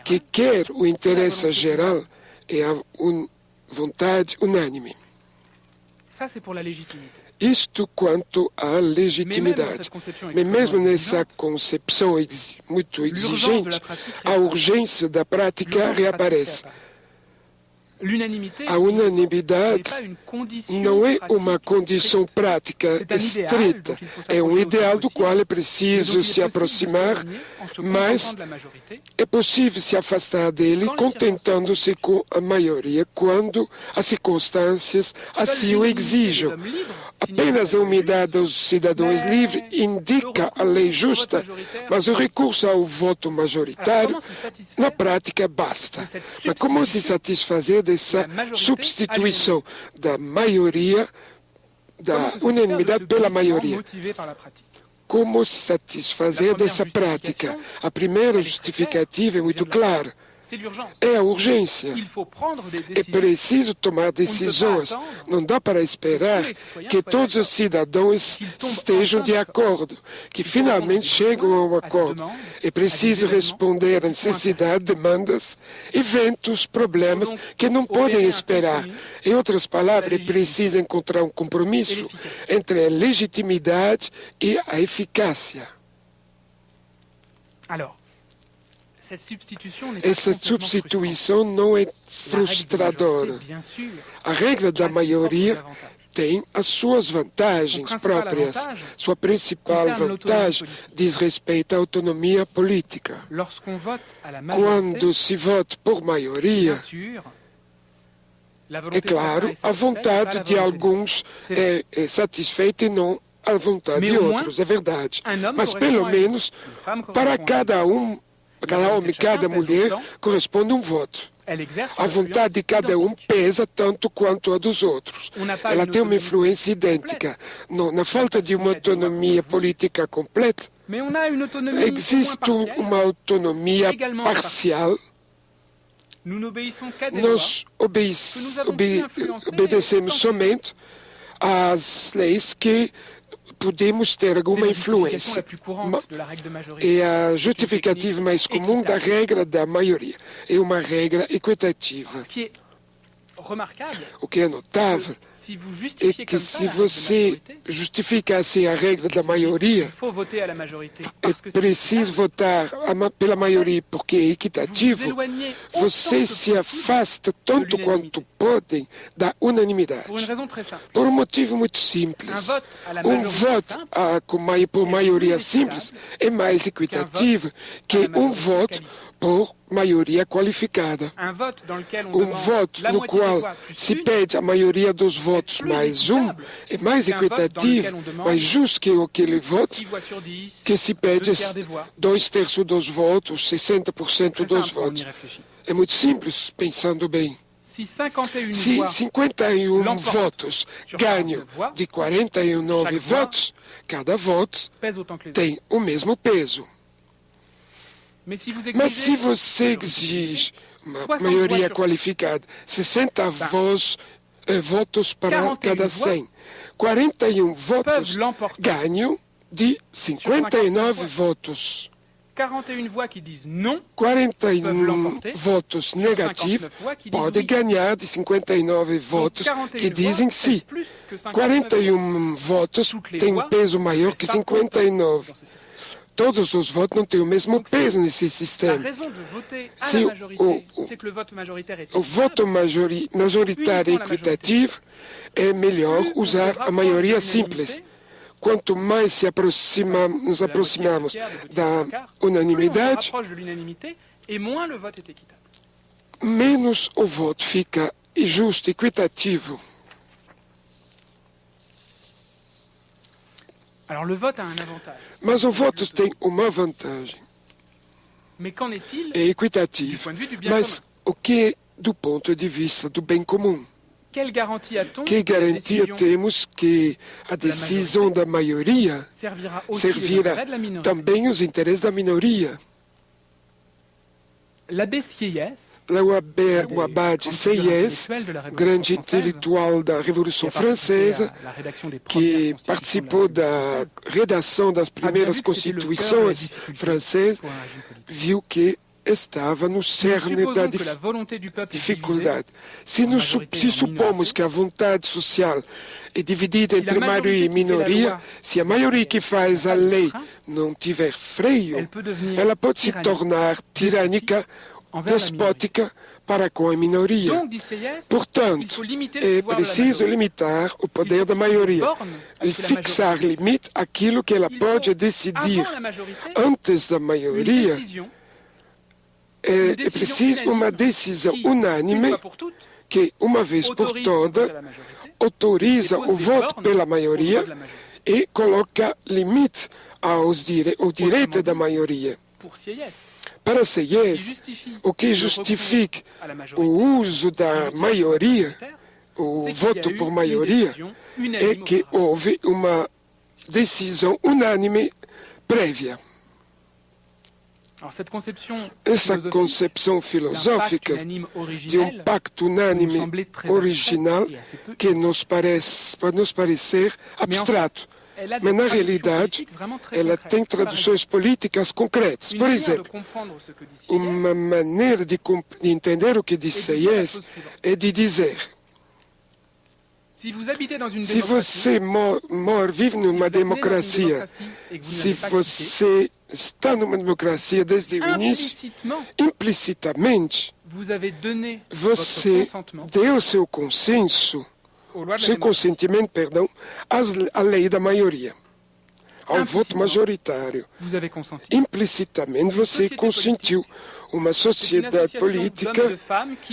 que quer o interesse geral é a vontade unânime. Isto quanto à legitimidade. Mas mesmo nessa concepção muito exigente, a urgência da prática reaparece. A unanimidade não é uma condição prática estrita, é um ideal do qual é preciso se aproximar, mas é possível se afastar dele contentando-se com a maioria quando as circunstâncias assim o exijam. Apenas a unidade dos cidadãos livres indica a lei justa, mas o recurso ao voto majoritário, na prática, basta. Mas como se satisfazer dessa substituição da maioria, da unanimidade pela maioria? como se satisfazer dessa prática. A primeira justificativa é muito clara. É a urgência. É preciso tomar decisões. Não dá para esperar que todos os cidadãos estejam de acordo, que finalmente chegam a um acordo. É preciso responder à necessidade, demandas, eventos, problemas que não podem esperar. Em outras palavras, é preciso encontrar um compromisso entre a legitimidade e a eficácia. Essa substituição não é frustradora. A regra da maioria tem as suas vantagens próprias. Sua principal vantagem diz respeito à autonomia política. Quando se vota por maioria, é claro, a vontade de alguns é satisfeita e não a vontade de outros, é verdade. Mas pelo menos para cada homem e cada mulher corresponde um voto. A vontade de cada um pesa tanto quanto a dos outros. Ela tem uma influência idêntica. Na falta de uma autonomia política completa, existe uma autonomia parcial. Nós obedecemos somente às leis que podemos ter alguma influência. É a justificativa mais comum da regra da maioria. É uma regra equitativa. O que é notável é que se você justifica assim a regra da maioria, é preciso votar pela maioria porque é equitativo, você se afasta tanto quanto podem da unanimidade. Por um motivo muito simples. Um voto por maioria simples é mais equitativo que um voto por maioria qualificada. Um voto no qual se pede a maioria dos votos mais um é mais equitativo, mais justo que aquele voto que se pede 2/3 dos votos, 60% dos votos. É muito simples, pensando bem. Se 51 votos ganham de 49 votos, cada voto tem o mesmo peso. Mas se você exige uma maioria qualificada, 60 votos para cada 100, 41 votos ganham de 59 votos. 41 votos negativos podem ganhar de 59 votos que dizem sim. 41 votos têm um peso maior que 59. Todos os votos não têm o mesmo peso nesse sistema. Se o voto majoritário e equitativo, é melhor usar a maioria simples. Quanto mais nos aproximamos da unanimidade, menos o voto fica justo, equitativo. Mas o voto tem uma vantagem. É equitativo. Mas o que é do ponto de vista do bem comum? Que garantia temos que a decisão da maioria servirá também aos interesses da minoria? O Abade Sieyès, grande intelectual da Revolução Francesa, que participou da redação das primeiras constituições francesas, viu que estava no cerne da dificuldade. Se supomos que a vontade social é dividida entre maioria e minoria, se a maioria que faz a lei não tiver freio, ela pode se tornar tirânica, despótica para com a minoria. Portanto, é preciso limitar o poder da maioria e fixar limite àquilo que ela pode decidir. Antes da maioria, é preciso uma decisão unânime que, uma vez por todas, autoriza o voto pela maioria e coloca limite ao direito da maioria. Para Sieyès, o que justifica o uso da maioria, o voto por maioria, é que houve uma decisão unânime prévia. Essa concepção filosófica de um pacto unânime original que pode nos parecer abstrato, mas na realidade ela tem traduções políticas concretas. Por exemplo, uma maneira de entender o que disse Hayez é de dizer: se você vive numa democracia, se você está numa democracia desde o início, implicitamente, você deu seu consentimento, à lei da maioria, ao voto majoritário. Implicitamente, você consentiu uma sociedade política,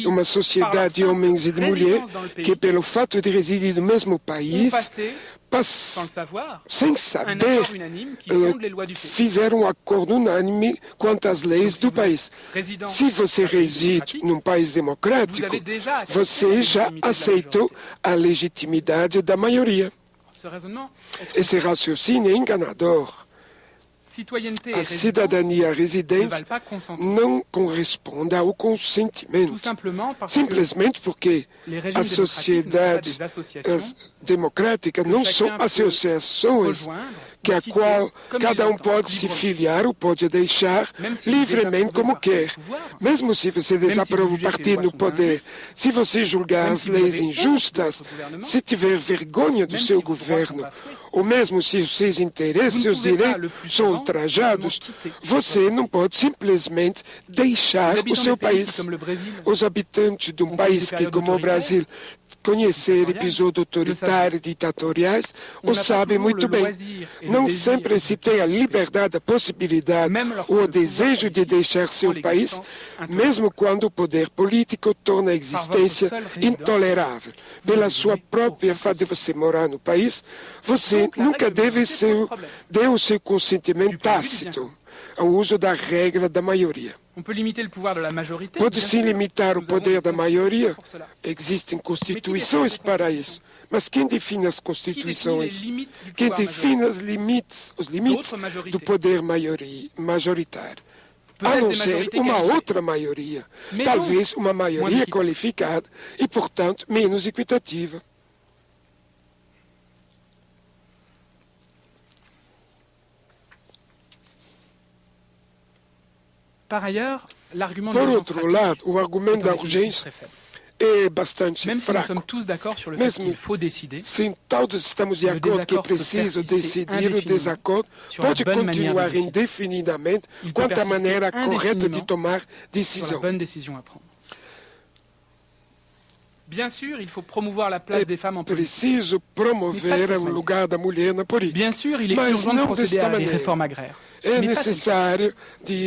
uma sociedade de homens e de mulheres, que pelo fato de residir no mesmo país, sem saber, fizeram um acordo unânime quanto às leis do país. Se você reside num país democrático, você já aceitou a legitimidade da maioria. Esse raciocínio é enganador. A cidadania residente não corresponde ao consentimento, simplesmente porque as sociedades democráticas não são associações que a qual cada um pode se filiar ou pode deixar livremente como quer. Mesmo se você desaprova o partido no poder, se você julgar as leis injustas, se tiver vergonha do seu governo, ou mesmo se os seus interesses, seus direitos são ultrajados, você não pode simplesmente deixar o seu país. Os habitantes de um país que, como o Brasil, conhecer episódios autoritários e ditatoriais, o sabem muito bem. Não sempre se tem a liberdade, a possibilidade ou o desejo de deixar seu país, mesmo quando o poder político torna a existência intolerável. Pela sua própria fato de você morar no país, você nunca deve dar o seu consentimento tácito ao uso da regra da maioria. Pode-se limitar o poder da maioria? Existem constituições para isso. Mas quem define as constituições? Quem define os limites do poder majoritário? A não ser uma outra maioria. Talvez uma maioria qualificada e, portanto, menos equitativa. Por outro lado, o argumento da urgência é bastante fraco. Mesmo se todos estamos de acordo que é preciso decidir, o desacordo pode continuar indefinidamente quanto à maneira correta de tomar decisão. É preciso promover o lugar da mulher na política, mas não desta maneira. É necessário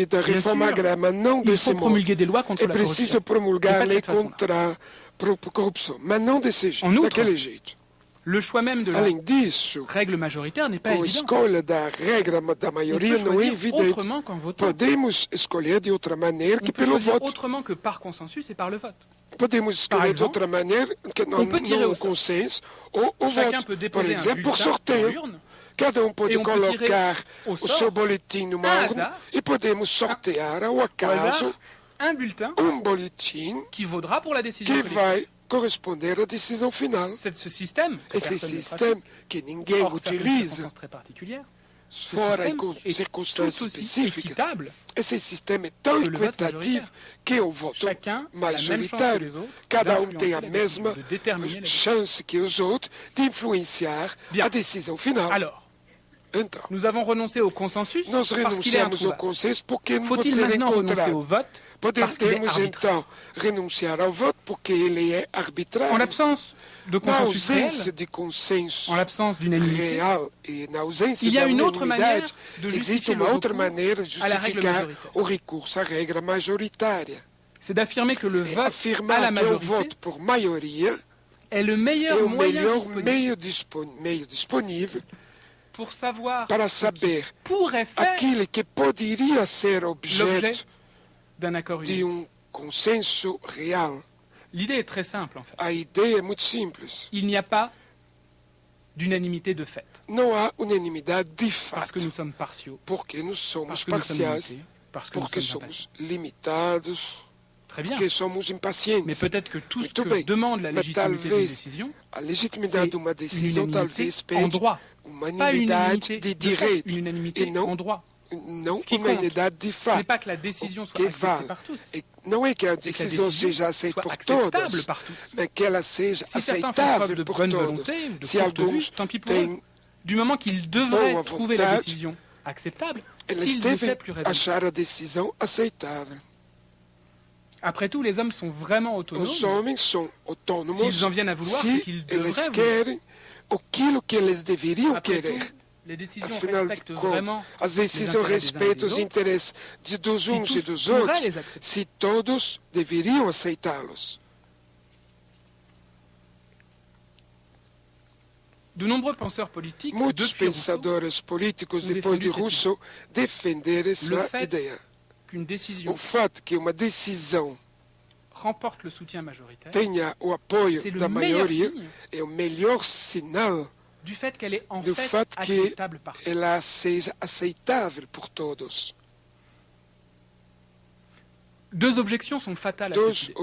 da reforma agrária, mas não desse modo. É preciso promulgar lei contra a corrupção, mas não daquele jeito. Além disso, a escolha da regra da maioria não é evidente. Podemos escolher de outra maneira que pelo voto. Podemos escolher de outra maneira que não o consenso ou o voto. Por exemplo, por sorteio. Cada um pode colocar o seu boletim numa urna e podemos sortear ao acaso um boletim que vai corresponder à decisão final. Esse sistema que ninguém utiliza, fora em circunstâncias específicas, esse sistema é tão equitativo que o voto majoritário, cada um tem a mesma chance que os outros de influenciar a decisão final. Então, nós renunciamos ao consenso porque não pode ser encontrado. Podemos então renunciar ao voto porque ele é arbitrário. Na ausência de consenso real e na ausência de unanimidade, existe uma outra maneira de justificar o recurso à regra majoritária. Afirmar que o voto por maioria é o melhor meio disponível para saber aquilo que poderia ser objeto de um consenso real. L'idée est très simple, en fait. A ideia é muito simples. Il n'y a pas d'unanimité de fait. Não há unanimidade de fato. Parce que nous sommes partiaux. Porque nós somos Parce que nous sommes parciais. limités. Parce que nous Porque sommes somos impatients. limitados. Très bien. Porque somos impacientes. Mais peut-être que tout ce Muito que bem. demande la Mas légitimité d'une talvez décision, a legitimidade de uma c'est une decisão unanimité talvez en pede droit. uma Pas une unanimidade unanimité de de fait, direito une e unanimité não, en droit. não Ce qui uma compte, unidade de ce n'est fato. pas que la décision soit Que acceptée vale. par tous, E não é que a c'est que la decisão décision seja aceita soit por acceptable todos, par tous. mas que ela seja Si certains font preuve aceitável de por bonne todos. volonté ou de Se courte vue, alguns tant pis pour eux. têm, Du moment qu'ils devraient boa trouver la vontade, décision acceptable, eles s'ils étaient devem plus raisonnables. achar a decisão aceitável. Après tout, les hommes sont vraiment autonomes. Os homens são autônomos S'ils en viennent à vouloir ce se qu'ils eles devraient vouloir. querem aquilo que eles deveriam Après querer. tout, les décisions Afinal de respectent contas, vraiment as les decisões intérêts des uns et respeitam des os autres. interesses dos Si uns e tous dos pourraient outros, les accepter. se todos deveriam aceitá-los. De nombreux penseurs politiques, Muitos depuis Rousseau, pensadores políticos, ont depois de défendu cette Rousseau, defenderam essa fait ideia. qu'une décision O fato que uma decisão remporte le soutien majoritaire, tenha o apoio c'est le da meilleur maioria signe é o melhor sinal du fait qu'elle est en do fait fato que acceptable par tous. ela seja aceitável por todos. Deux objections sont fatales à Duas cette idée.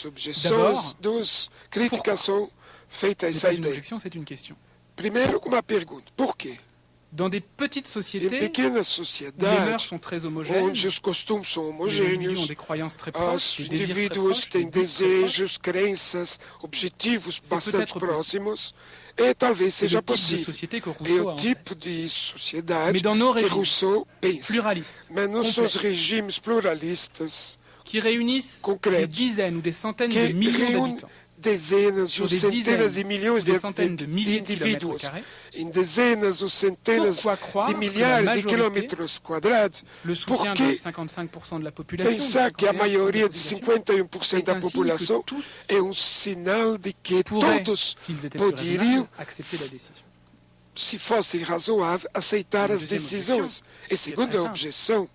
objeções, D'abord, duas críticas são feitas a Ce essa n'est pas une ideia. objection, c'est une question. Primeiro, uma pergunta: por quê? Dans des petites Em sociétés, pequenas où les mœurs sociedades, sont très homogènes, onde os costumes são les individus ont homogêneos, des croyances très proches, os des désirs très indivíduos proches, des têm buts très proches, desejos, crenças, objetivos bastante peut-être próximos, e talvez c'est seja le type de possível. société que É Rousseau a o en tipo tête. de sociedade Mais dans nos que régimes Rousseau pensa. pluralistes, Mas nos seus complexes, regimes pluralistas, qui réunissent concrètes, des dizaines ou des centaines que de millions reúne d'habitants dezenas sur ou des centenas de dizaines milhões ou des centaines de milliers de kilomètres indivíduos, carrés, em dezenas ou centenas pourquoi croire de que la milhares de majorité, quilômetros quadrados, le soutien de Porque 55% de la population, pensar que a 51% maioria de population, 51% est da un signe que população tous é um sinal de que pourraient, todos s'ils étaient plus poderiam, raisonnables, accepter la décision. se fosse razoável, aceitar Uma as deuxième decisões. E très segunda simple. objeção,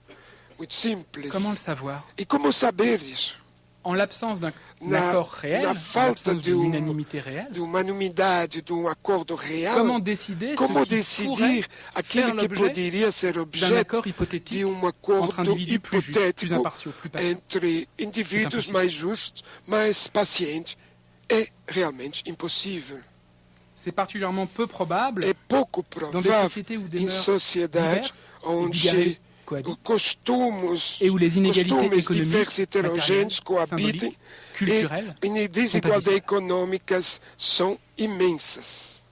muito simples. Comment le savoir? E como saber isso? En l'absence d'un Na- accord réel, na en falta l'absence de d'une unanimité réelle, De uma unanimidade, de um acordo real, comment décider como ce qui pourrait decidir aquilo faire que l'objet poderia ser d'un objeto accord de hypothétique um entre acordo individus plus justes, plus hipotético impartiaux, plus patients? entre indivíduos impossível. mais justos, mais pacientes. É realmente impossível. C'est particulièrement peu probable É pouco dans des provável sociétés où des em mœurs sociedades diverses et onde bigarrées os cohabitent costumes, et où les inégalités costumes économiques, diversos e matérielles, heterogêneos coabitem symboliques, culturelles e desigualdades econômicas são imensas.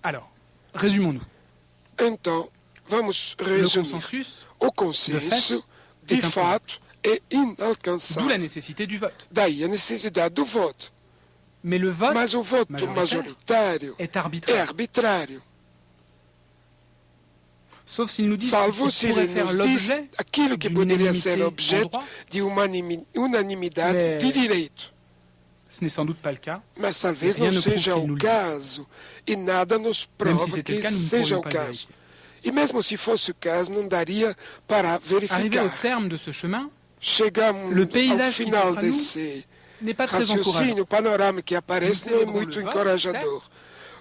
Alors, résumons-nous. Então, vamos Le resumir. consensus, O consenso, de est fato, é d'où la inalcançável. nécessité du vote. Daí a necessidade do voto. Mais le vote Mas o voto majoritário est é arbitraire, arbitrário. sauf s'il nous dit ce Salvo qui se pourrait ele faire nos diz l'objet aquilo que d'une poderia unanimité ser en objeto droit. de uma unanimidade Mais de direito. Ce n'est sans doute pas le cas, Mas talvez rien não ne prouve seja qu'il o nous le caso. E nada nos même prova si c'était que le cas, nous ne seja pourrions o pas le caso. vérifier. E mesmo se fosse o caso, não daria para Arrivé au verificar. terme de ce chemin, Chegamos Le ao paysage qui final s'offre à nous desse n'est pas très encourageant. raciocínio, o panorama que aparece Nous não é célébrons muito le vote, encorajador.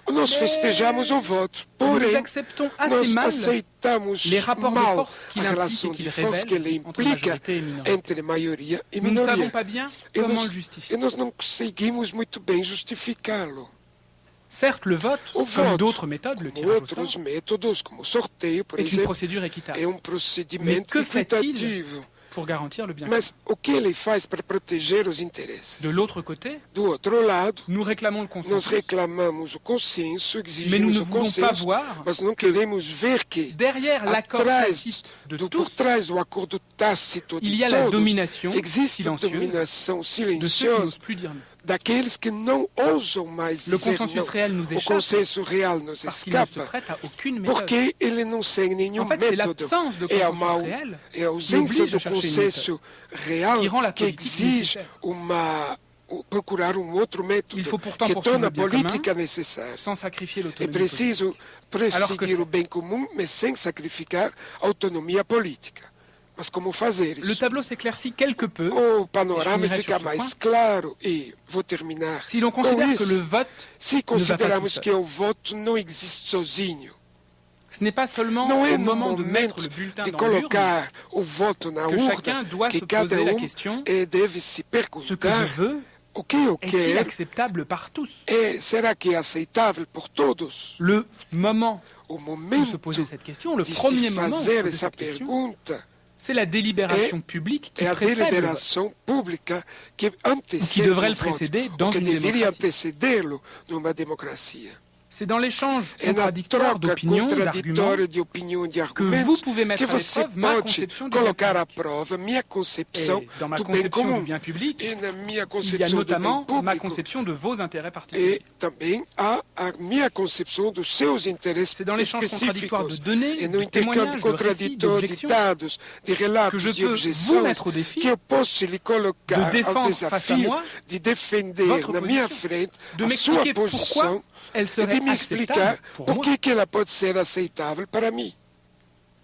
Nós mais festejamos o voto, Nous porém acceptons assez nós mal aceitamos les rapports de mal force qu'il a implique relação et qu'il de força que ele révèle entre implica majorité et minorité. entre maioria e Nous ne savons minoria. pas bien E comment nós, le e justifier. nós não conseguimos muito bem justificá-lo. Certes, le vote, O comme voto, d'autres méthodes, le como tirage au outros sort, métodos, como o sorteio, por est une exemplo, procédure équitable é um Mais procedimento que fait-il equitativo. pour garantir le bien commun. Mas o que ele faz para proteger os interesses? De l'autre côté, Do outro lado, nous réclamons le nós consensus, reclamamos o consenso, mais nous exigimos ne o voulons pas consenso, voir mas não queremos ver que derrière l'accord atrás tacite de por tous, trás do acordo tácito il y de a la todos, domination existe silencieuse dominação de ceux qui n'osent silenciosa plus dire non. daqueles que não ousam mais Le dizer consensus não. réel nous O échappe consenso real nos parce qu'il ne se escapa prête à aucune méthode. porque ele não segue nenhum En fait, c'est método. l'absence de É a, consensus réel é a ausência oblige a do chercher une consenso real qui rend la que politique exige nécessaire. procurar outro método Il faut pourtant que poursuivre torna a le bien política commun necessária. sans sacrifier É l'autonomie politique. preciso Alors que perseguir o bem comum, mas sem sacrificar a autonomia política. Le tableau s'éclaircit quelque peu. O panorama fica mais claro e vou terminar. Si l'on considère que le vote se considerarmos que o voto não existe sozinho, ce n'est pas seulement não é au no moment de mettre momento le bulletin de dans l'urne colocar o voto na que chacun urna doit que se cada poser la question deve se ce que je perguntar veux o que eu est-il quero acceptable par tous? será que é aceitável por todos? Le moment O où se momento poser cette question, le de premier se moment où se fazer poser essa cette question, pergunta c'est la délibération publique qui é a précède le vote, deliberação pública que ou qui antecede devrait o le voto, précéder ou dans que une deveria démocratie. antecedê-lo numa democracia. C'est dans l'échange É na contradictoire troca d'opinions, d'arguments, contraditória de opinião e de que vous argumentos pouvez mettre que à você l'épreuve ma pode conception du bien colocar à public. prova minha concepção Et dans ma do bem conception comum. du bien public, E na minha il y a concepção do bem notamment ma público conception de vos intérêts particuliers. e também a minha concepção dos seus interesses C'est dans l'échange contradictoire de específicos données, e no de intercâmbio témoignages, de récits, contraditório de d'objections, dados, de que relatos je e peux vous objeções mettre au défi que eu posso lhe colocar de ao défendre face à desafio moi de defender votre na minha position, frente de a sua m'expliquer pourquoi posição elle e de serait me acceptable explicar pour por moi. que ela pode ser aceitável para mim.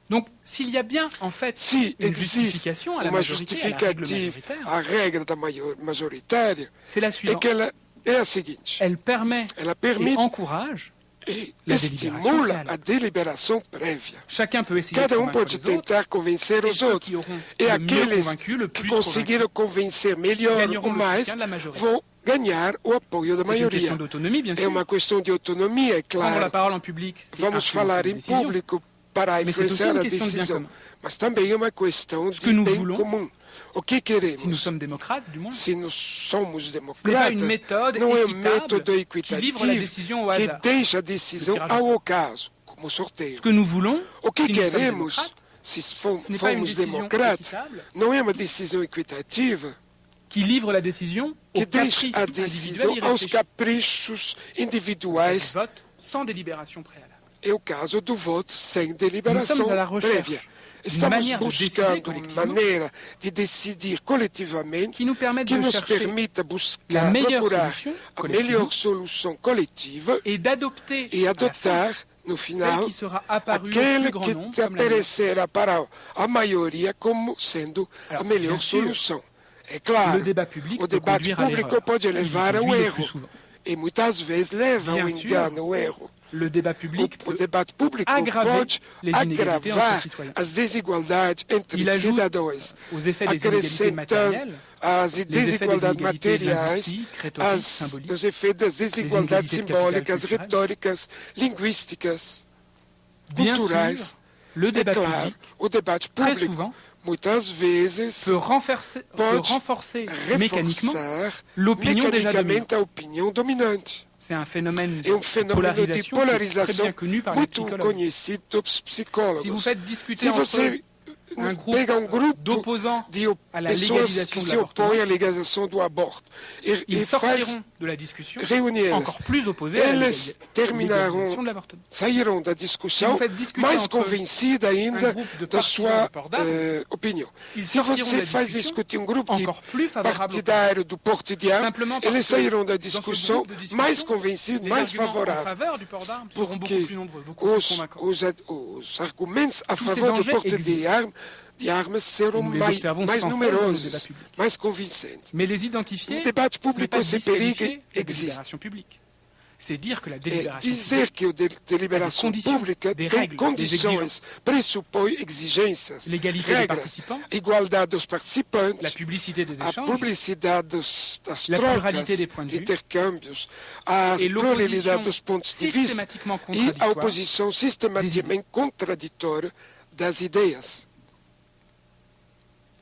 Donc, s'il y a bien, en fait, Se une existe justification à la uma majorité, à la règle justificativa majoritaire, à regra da majoritária, c'est la é suivante. que ela é a seguinte: Elle permet ela et permite encourage e la délibération estimula préalable. a deliberação prévia. Chacun peut essayer de Cada convaincre pode les autres, tentar convencer et os ceux outros. qui auront E le mieux aqueles convaincu, le que plus conseguiram convencer melhor gagneront ou le mais soutien de la majorité. vão ganhar o apoio da C'est une maioria. question d'autonomie, bien É sûr. uma questão de autonomia, é Prendre la claro. parole en public, c'est Vamos influencer falar les em décisions. público para Mais c'est aussi influenciar une a question de bien decisão. commun. Mas também é uma questão Ce de que nous bem voulons, comum. O que Si nous queremos? sommes démocrates, du moins, Se nós somos ce n'est pas democratas, une méthode não é um équitable método qui equitativo livre la décision au que hasard. deixa a decisão Le tirage au ao sort. acaso, como sorteio. Ce que nous voulons, O que si nous sommes queremos, démocrates, se ce n'est pas une formos décision democratas, équitable não é uma decisão equitativa qui livre la décision que aux caprices deixa a individuels decisão aos irréfléchis. caprichos Le individuais. vote sans délibération préalable. É o caso do voto sem Nous deliberação sommes à la prévia. recherche d'une Estamos manière de décider buscando collectivement maneira de decidir coletivamente qui nous permette que de nos chercher permita la buscar, meilleure procurar solution a collectivement melhor solução coletiva et d'adopter e à la fin adotar, no celle final, qui sera apparue au plus aquele grand que nombre te comme la meilleure. aparecerá para a maioria como sendo a Alors, melhor bien sûr, solução. É claro, Le débat public o peut debate conduire à público l'erreur. pode Il y levar ao conduit le plus erro souvent. e muitas vezes leva ao Bien sûr, engano, ao erro. Le débat public O peut debate público aggraver pode les inégalités entre agravar citoyens. as desigualdades entre Il ajoute cidadãos, aux effets des inégalités acrescentando matérielles as les effets des desigualdades inégalités materiais, linguistiques, rhétoriques, os symboliques, efeitos das desigualdades inégalités de capital simbólicas, culturel. retóricas, linguísticas, Bien culturais. sûr, le É débat claro, public, o debate très público souvent, muitas vezes peut renforcer mécaniquement reforçar l'opinion déjà dominante. mecanicamente a opinião dominante. C'est un phénomène É de fenômeno de polarisation qui est très polarização bien connu par les muito psychologues. conhecido dos psicólogos. Si vous faites discuter Se entre eux você un groupe pega grupo d'opposants de à la pessoas légalisation que de se l'avortement, opõem à legalização do aborto e ils faz sortiront de la discussion reunir eles. encore plus opposés à la Eles terminarão, légalisation de l'avortement. sairão da Se discussão vous faites discuter mais entre convencida un ainda groupe de da partisans sua du port d'armes, opinião. Ils Se sortiront de você la faz discussion discutir grupo de encore plus favorable au port. partidário do porte de armas, Simplement parce eles que sairão da dans ce discussão groupe de discussion, mais convencidos, les mais arguments en favoráveis. faveur du port d'armes seront beaucoup Porque plus nombreux, beaucoup plus os, convaincants. os argumentos a Tous ces favor do dangers porte existent. de armas serão Nous les mais observons mais sans cesse dans le débat numerosos, public. mais convincentes. Mais les identifier, No debate ce n'est público pas esse perigo disqualifier la existe. délibération publique. C'est dire que la É délibération dizer que a deliberação conditions, pública des tem règles, des condições, exigences. pressupõe exigências, l'égalité des regras, participants, igualdade dos participantes, la publicité des a échanges, publicidade das La trocas, pluralité des points de de vue, intercâmbios, a et pluralidade l'opposition dos pontos de vista systématiquement e a contradictoire oposição sistematicamente contraditória das ideias.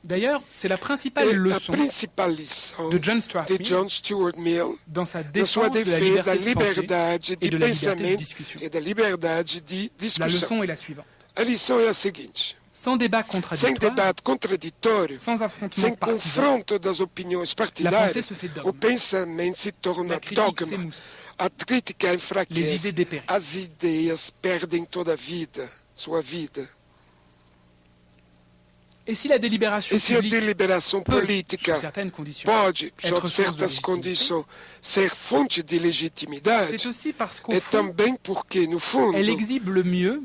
D'ailleurs, c'est la principale É a leçon principal lição de John Stuart de Mill John Stuart Mill dans sa na sua défense de la defesa da liberté de penser liberdade et de de la liberté de pensamento discussion. e da liberdade de La discussão. leçon est la suivante. A lição é a seguinte: Sans débat sem contradictoire, debate contraditório, sans sem affrontement partisan, confronto das opiniões la pensée partidárias, se fait o dogme. pensamento se torna La critique dogma. s'émousse. A crítica Les enfraquece. idées dépérissent. As ideias perdem toda a vida, sua vida. E se a deliberação política pode, sob certas condições, ser fonte de legitimidade, é também porque, no fundo,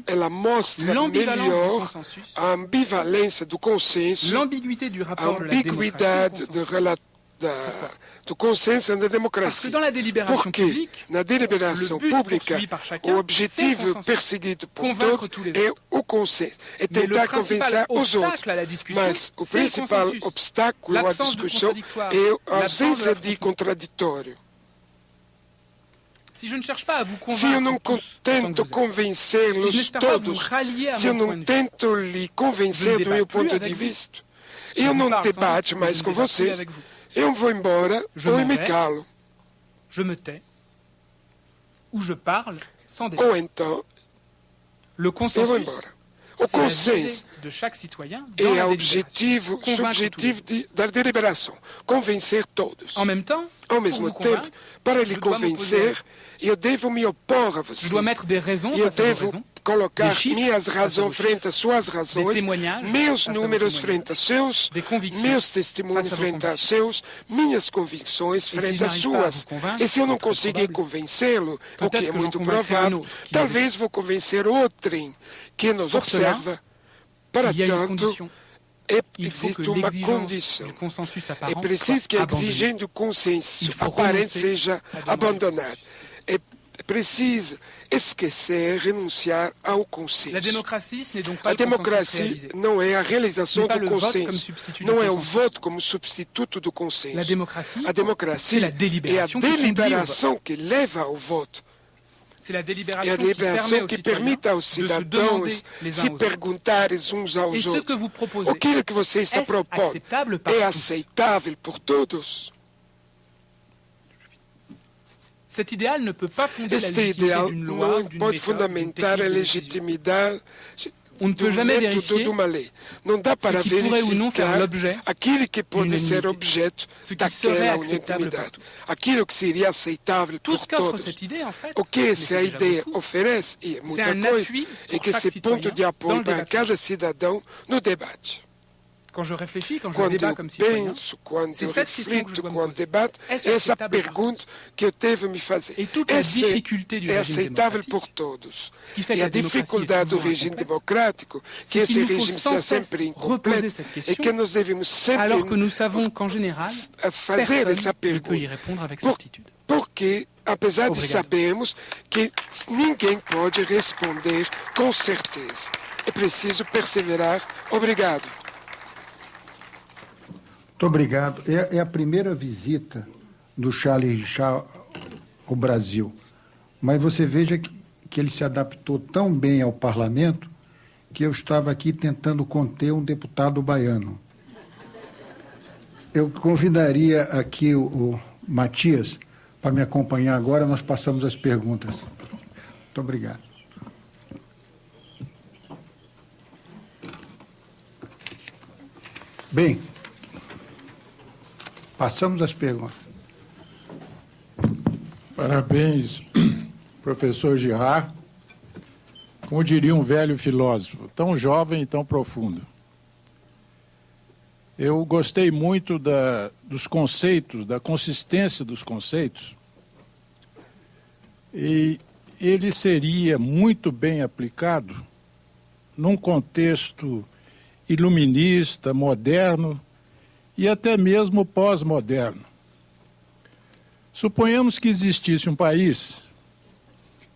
ela mostra melhor a ambivalência do consenso, a ambiguidade do consenso na democracia. Porque na deliberação pública, o objetivo perseguido por todos é o consenso, é tentar convencer os outros. Mas o principal obstáculo à discussão é a ausência de contraditório. Se eu não tento convencê-los todos, se eu não tento lhe convencer do meu ponto de vista, eu não debato mais com vocês. Eu vou embora ou eu me calo. Je me tais, ou je parle sans débat. Ou então, eu vou embora. O consenso é o objetivo subjetivo da deliberação. Convencer todos. Ao mesmo tempo, para lhe convencer, eu devo me opor a você. Eu devo colocar minhas razões frente às suas razões, meus números frente aos seus, meus testemunhos frente aos seus, minhas convicções frente às suas. E se eu não conseguir convencê-lo, o que é muito provável, talvez vou convencer outro que nos observa. Para tanto, existe uma condição. É preciso que a exigência do consenso aparente seja abandonada. É preciso esquecer, renunciar ao consenso. A democracia não é a realização do consenso, não é o voto como substituto do consenso. A democracia é a deliberação que leva ao voto. É a deliberação que permite aos cidadãos se perguntarem uns aos outros: aquilo que você está propondo é aceitável por todos? Este ideal não pode fundamentar a legitimidade do método de uma lei. Não dá para verificar aquilo que pode ser objeto daquela unanimidade, aquilo que seria aceitável por todos. O que essa ideia oferece, e é muita coisa, é que esse ponto de apoio para cada cidadão no debate. Quando eu penso, quando eu reflito, quando debato, essa pergunta que eu devo me fazer. É aceitável por todos. E a dificuldade do regime democrático, que esse regime seja sempre incompleto, é que nós devemos sempre fazer essa pergunta. Porque, apesar de sabermos que ninguém pode responder com certeza, é preciso perseverar. Obrigado. Muito obrigado. É a primeira visita do Charles Richard ao Brasil. Mas você veja que ele se adaptou tão bem ao parlamento que eu estava aqui tentando conter um deputado baiano. Eu convidaria aqui o Matias para me acompanhar agora. Nós passamos as perguntas. Muito obrigado. Bem, passamos as perguntas. Parabéns, professor Girard. Como diria um velho filósofo, tão jovem e tão profundo. Eu gostei muito dos conceitos, da consistência dos conceitos, e ele seria muito bem aplicado num contexto iluminista, moderno, e até mesmo pós-moderno. Suponhamos que existisse um país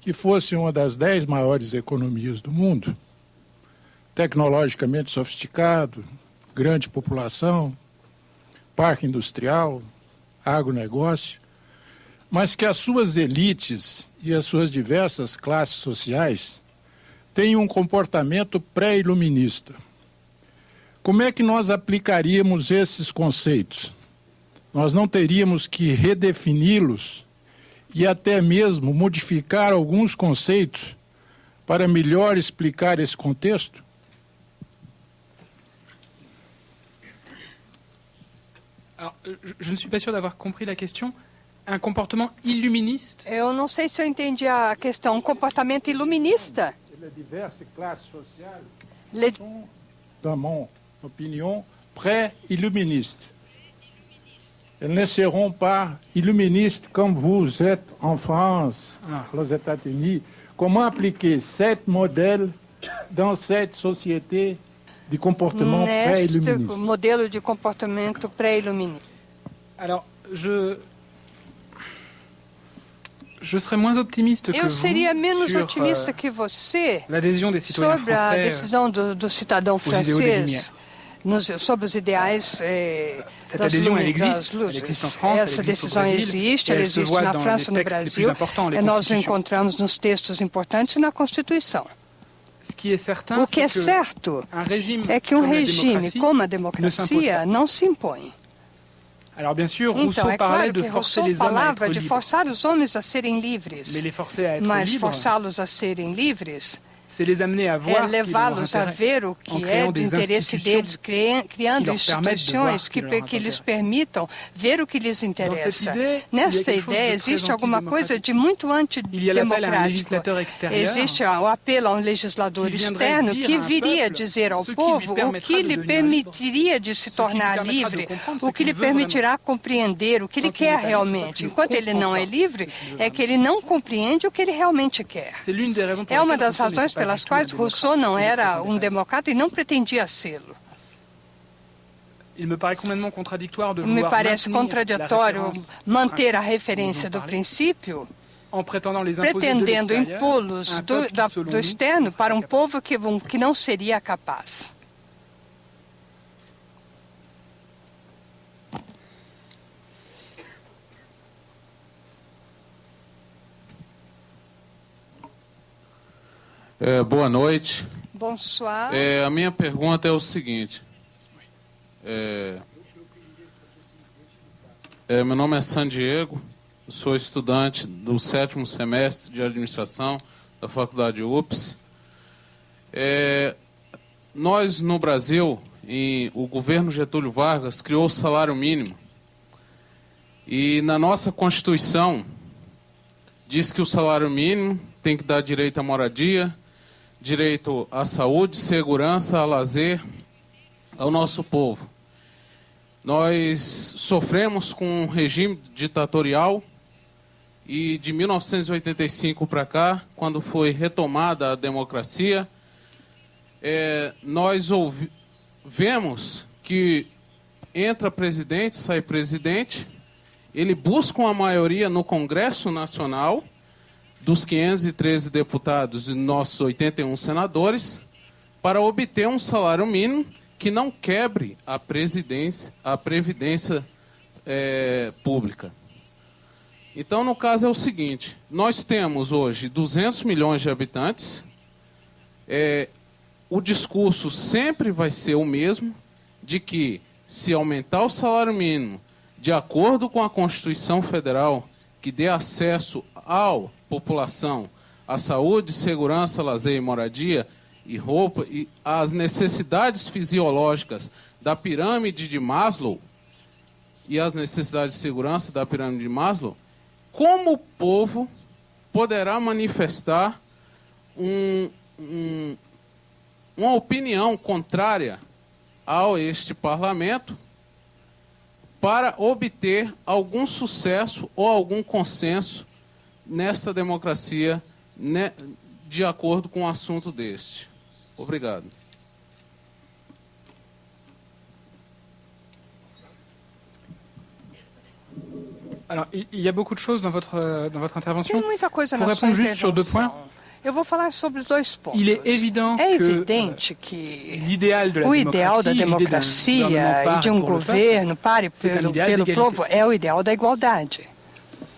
que fosse uma das 10 maiores economias do mundo, tecnologicamente sofisticado, grande população, parque industrial, agronegócio, mas que as suas elites e as suas diversas classes sociais têm um comportamento pré-iluminista. Como é que nós aplicaríamos esses conceitos? Nós não teríamos que redefini-los e até mesmo modificar alguns conceitos para melhor explicar esse contexto? Alors, je ne suis pas sûr d'avoir compris la question. Un comportement iluministe? Eu não sei se eu entendi a questão. Um comportamento iluminista? Diversas classes sociais. opinion pré-illuministe. Elles ne seront pas illuministes comme vous êtes en France, aux États-Unis. Comment appliquer cet modèle dans cette société de comportement pré-illuministe? Neste modelo de comportamento pré-iluminista. Alors, je serais moins optimiste que Eu seria vous menos sur otimista que você l'adhésion des citoyens sobre a français decisão do cidadão aux idéaux des francês sobre os ideais Cette das adhésion, elle lutas. existe en France, Essa elle existe au decisão Brésil, existe, et ela elle se existe voit na dans França, les no textes les plus Brasil, importants, les e nós o constitutions. encontramos nos textos importantes e na Constituição. Ce qui est certain, O que é c'est que certo un régime é que um comme la regime démocratie como a ne s'impose democracia pas. não se impõe. Alors bien sûr, Então, Rousseau é parlait claro de que forcer Rousseau les hommes à falava être de libres. forçar os homens a serem livres, Mais les forcer à être mas libres, forçá-los a serem livres c'est les amener à é voir ce qui est de leur levá-los a intérêt, ver o en que é créant do des interesse institutions deles, criando leur permettent de voir instituições ce qui est de leur que lhes intérêt. permitam ver o que lhes Dans cette interessa. idée, il y a Nesta quelque chose de ideia, très existe alguma coisa antidémocratique. de muito Il y a l'appel à un antidemocrático. législateur extérieur Existe o apelo a um legislador que viendrait externo dire que à un viria peuple dizer ao ce qui lui povo o permettra que de lhe devenir permitiria de se Ce qui lui tornar permettra de livre, comprendre ce o que qu'il lhe veut permitirá compreender o que ele Quand il quer n'est pas libre, c'est realmente. qu'il ne Enquanto ele comprend não é pas livre, ce qu'il é veut que ele não compreende o que ele realmente quer. C'est l'une des raisons pour É uma lesquelles das Rousseau razões n'était pas pelas du tout un quais Rousseau démocrate. não Il era prétendait um pas. democrata e não pretendia sê-lo. Il me paraît complètement contradictoire de Me vouloir parece maintenir la contraditório référence manter a principe referência dont do vous princípio, en prétendant les imposer de pretendendo l'extérieur impô-los à un peuple qui, selon do nous, externo ne serait para pas um capable. povo que não seria capaz. Boa noite. Bonsoir. A minha pergunta é o seguinte. Meu nome é San Diego, sou estudante do 7º semestre de administração da Faculdade UPS. Nós, no Brasil, o governo Getúlio Vargas criou o salário mínimo. E na nossa Constituição diz que o salário mínimo tem que dar direito à moradia, direito à saúde, segurança, a lazer ao nosso povo. Nós sofremos com um regime ditatorial e de 1985 para cá, quando foi retomada a democracia, nós vemos que entra presidente, sai presidente, ele busca uma maioria no Congresso Nacional dos 513 deputados e nossos 81 senadores para obter um salário mínimo que não quebre a previdência pública. Então, no caso é o seguinte, nós temos hoje 200 milhões de habitantes, o discurso sempre vai ser o mesmo, de que se aumentar o salário mínimo de acordo com a Constituição Federal, que dê acesso à população à saúde, segurança, lazer e moradia, e roupa, e as necessidades fisiológicas da pirâmide de Maslow, e as necessidades de segurança da pirâmide de Maslow, como o povo poderá manifestar uma opinião contrária a este parlamento para obter algum sucesso ou algum consenso nesta democracia, de acordo com o assunto deste? Obrigado. Alors, il y a beaucoup de choses dans votre intervention. Tem muita coisa Pour na sua répondre juste sur deux intervenção. points. Eu vou falar sobre os dois pontos. Il est évident É que evidente que l'idéal de la o ideal da démocratie, democracia e de um governo pare pelo povo é o ideal da igualdade.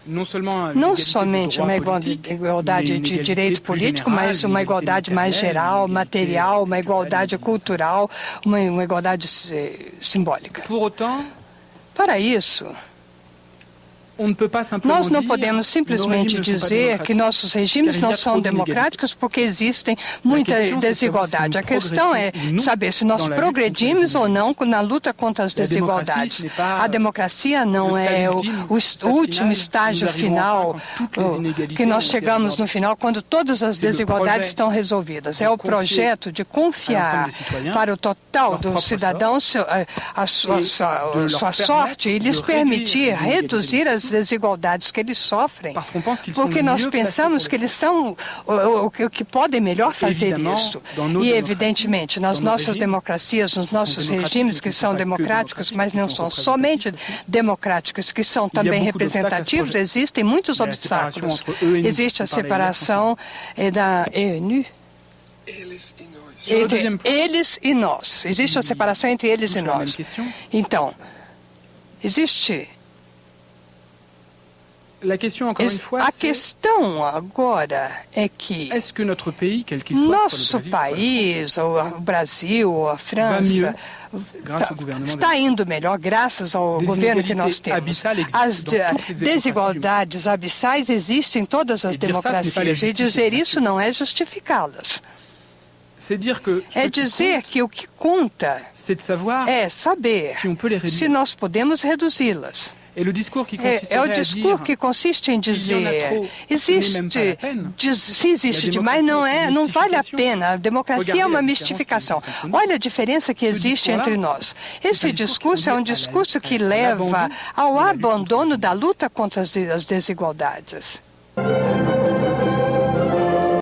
Não somente uma igualdade de direito político, mas uma igualdade mais geral, material, uma igualdade cultural, uma igualdade simbólica. Para isso, Nós não podemos simplesmente dizer que nossos regimes não são democráticos porque existem muita desigualdade. A questão é saber se nós progredimos ou não na luta contra as desigualdades. A democracia não é o último estágio final, que nós chegamos no final quando todas as desigualdades estão resolvidas. É o projeto de confiar para o total dos cidadãos a sua sorte e lhes permitir reduzir as desigualdades que eles sofrem, porque nós pensamos que eles são o que podem melhor fazer isso. E, evidentemente, nas nossas democracias, nos nossos regimes que são democráticos, mas não são somente democráticos, que são também representativos, existem muitos obstáculos. Existe a separação da ONU entre eles e nós. Existe a separação entre eles e nós. Então, existe... A questão agora é que nosso país, ou o Brasil, ou a França, está indo melhor graças ao governo que nós temos. As desigualdades abissais existem em todas as democracias e dizer isso não é justificá-las. É dizer que o que conta é saber se nós podemos reduzi-las. É o discurso que consiste em dizer, se existe demais, não vale a pena. A democracia é uma mistificação. Olha a diferença que existe entre nós. Esse discurso é um discurso que leva ao abandono da luta contra as desigualdades.